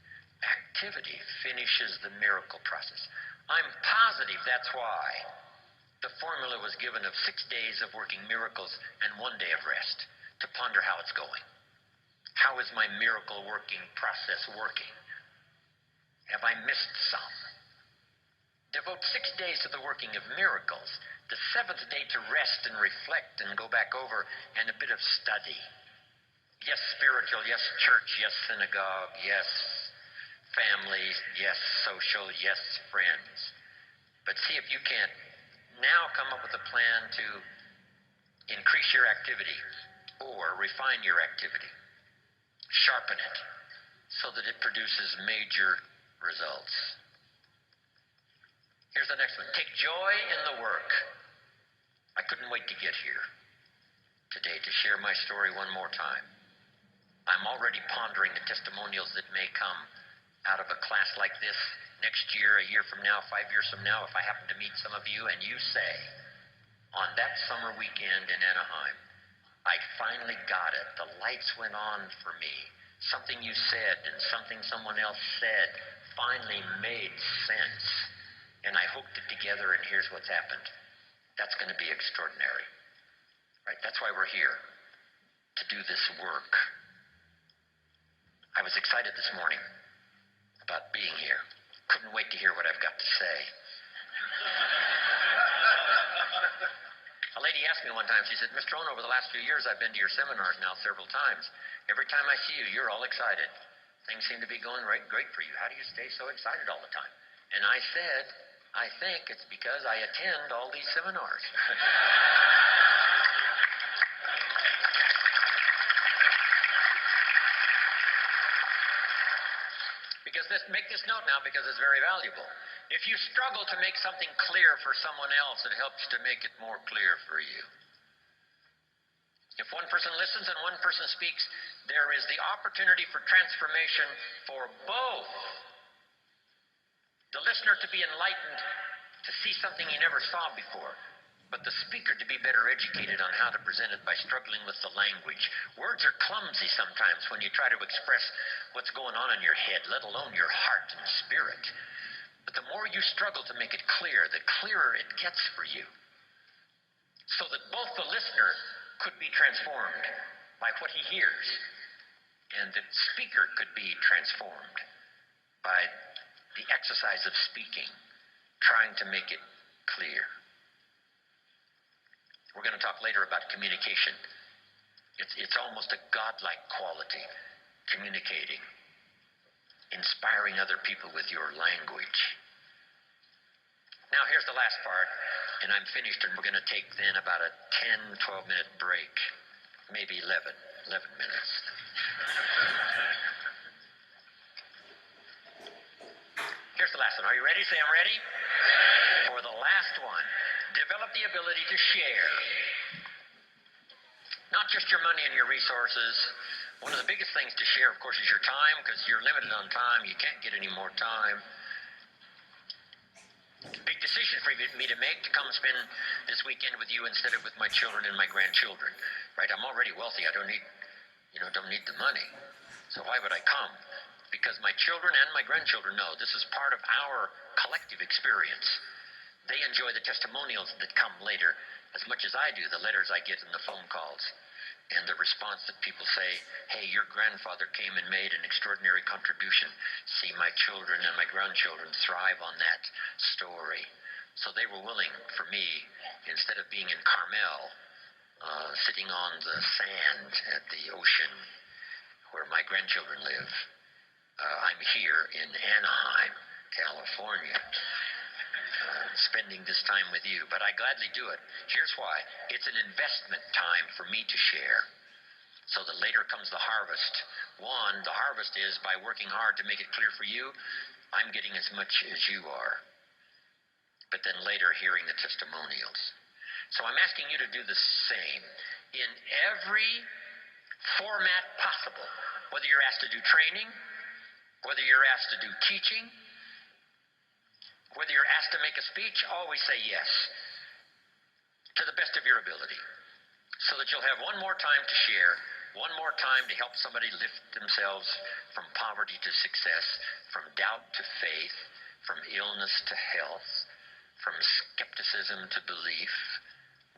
Activity finishes the miracle process. I'm positive that's why the formula was given of 6 days of working miracles and 1 day of rest to ponder how it's going. How is my miracle working process working? Have I missed some? Devote 6 days to the working of miracles. The 7th day to rest and reflect and go back over and a bit of study. Yes, spiritual, yes, church, yes, synagogue, yes, family, yes, social, yes, friends. But see if you can't now come up with a plan to increase your activity or refine your activity. Sharpen it so that it produces major results. Here's the next one. Take joy in the work. I couldn't wait to get here today to share my story one more time. I'm already pondering the testimonials that may come out of a class like this next year, a year from now, 5 years from now, if I happen to meet some of you and you say, on that summer weekend in Anaheim, I finally got it. The lights went on for me. Something you said and something someone else said finally made sense. And I hooked it together, and here's what's happened. That's going to be extraordinary, right? That's why we're here, to do this work. I was excited this morning about being here. Couldn't wait to hear what I've got to say. A lady asked me one time, she said, Mr. Rohn, over the last few years, I've been to your seminars now several times. Every time I see you, you're all excited. Things seem to be going great for you. How do you stay so excited all the time? And I said, I think it's because I attend all these seminars. Make this note now because it's very valuable. If you struggle to make something clear for someone else, it helps to make it more clear for you. If one person listens and one person speaks, there is the opportunity for transformation for both. The listener to be enlightened, to see something he never saw before, but the speaker to be better educated on how to present it by struggling with the language. Words are clumsy sometimes when you try to express what's going on in your head, let alone your heart and spirit. But the more you struggle to make it clear, the clearer it gets for you. So that both the listener could be transformed by what he hears, and the speaker could be transformed by the exercise of speaking, trying to make it clear. We're going to talk later about communication. It's almost a godlike quality, communicating, inspiring other people with your language. Now, here's the last part, and I'm finished, and we're going to take then about a 10, 12-minute break, maybe 11 minutes. Here's the last one. Are you ready? Say, I'm ready. For the last one, develop the ability to share. Not just your money and your resources. One of the biggest things to share, of course, is your time, because you're limited on time. You can't get any more time. Big decision for me to make, to come spend this weekend with you instead of with my children and my grandchildren. Right? I'm already wealthy. I don't need the money. So why would I come? Because my children and my grandchildren know this is part of our collective experience. They enjoy the testimonials that come later as much as I do, the letters I get and the phone calls, and the response that people say, hey, your grandfather came and made an extraordinary contribution. See my children and my grandchildren thrive on that story. So they were willing for me, instead of being in Carmel, sitting on the sand at the ocean where my grandchildren live, I'm here in Anaheim, California, spending this time with you. But I gladly do it. Here's why. It's an investment time for me to share, so that later comes the harvest. One, the harvest is by working hard to make it clear for you, I'm getting as much as you are. But then later hearing the testimonials. So I'm asking you to do the same in every format possible, whether you're asked to do training, whether you're asked to do teaching, whether you're asked to make a speech, always say yes, to the best of your ability, so that you'll have one more time to share, one more time to help somebody lift themselves from poverty to success, from doubt to faith, from illness to health, from skepticism to belief.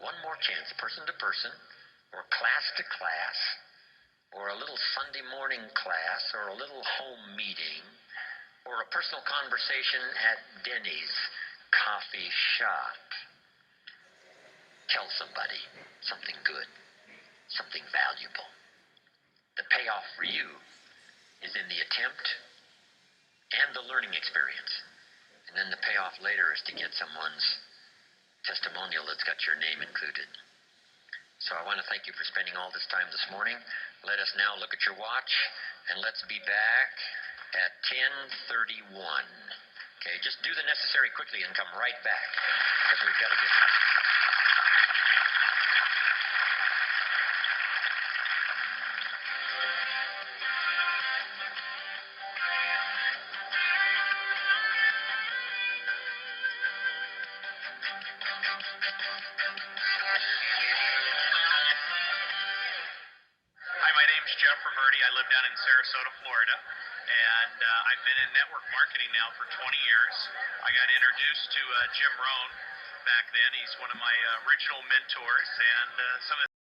One more chance, person to person, or class to class, or a little Sunday morning class, or a little home meeting, or a personal conversation at Denny's coffee shop. Tell somebody something good, something valuable. The payoff for you is in the attempt and the learning experience. And then the payoff later is to get someone's testimonial that's got your name included. So I want to thank you for spending all this time this morning. Let us now look at your watch, and let's be back at 10:31. Okay, just do the necessary quickly and come right back, because we've got to get...
I live down in Sarasota, Florida, and I've been in network marketing now for 20 years. I got introduced to Jim Rohn back then. He's one of my original mentors, and some of the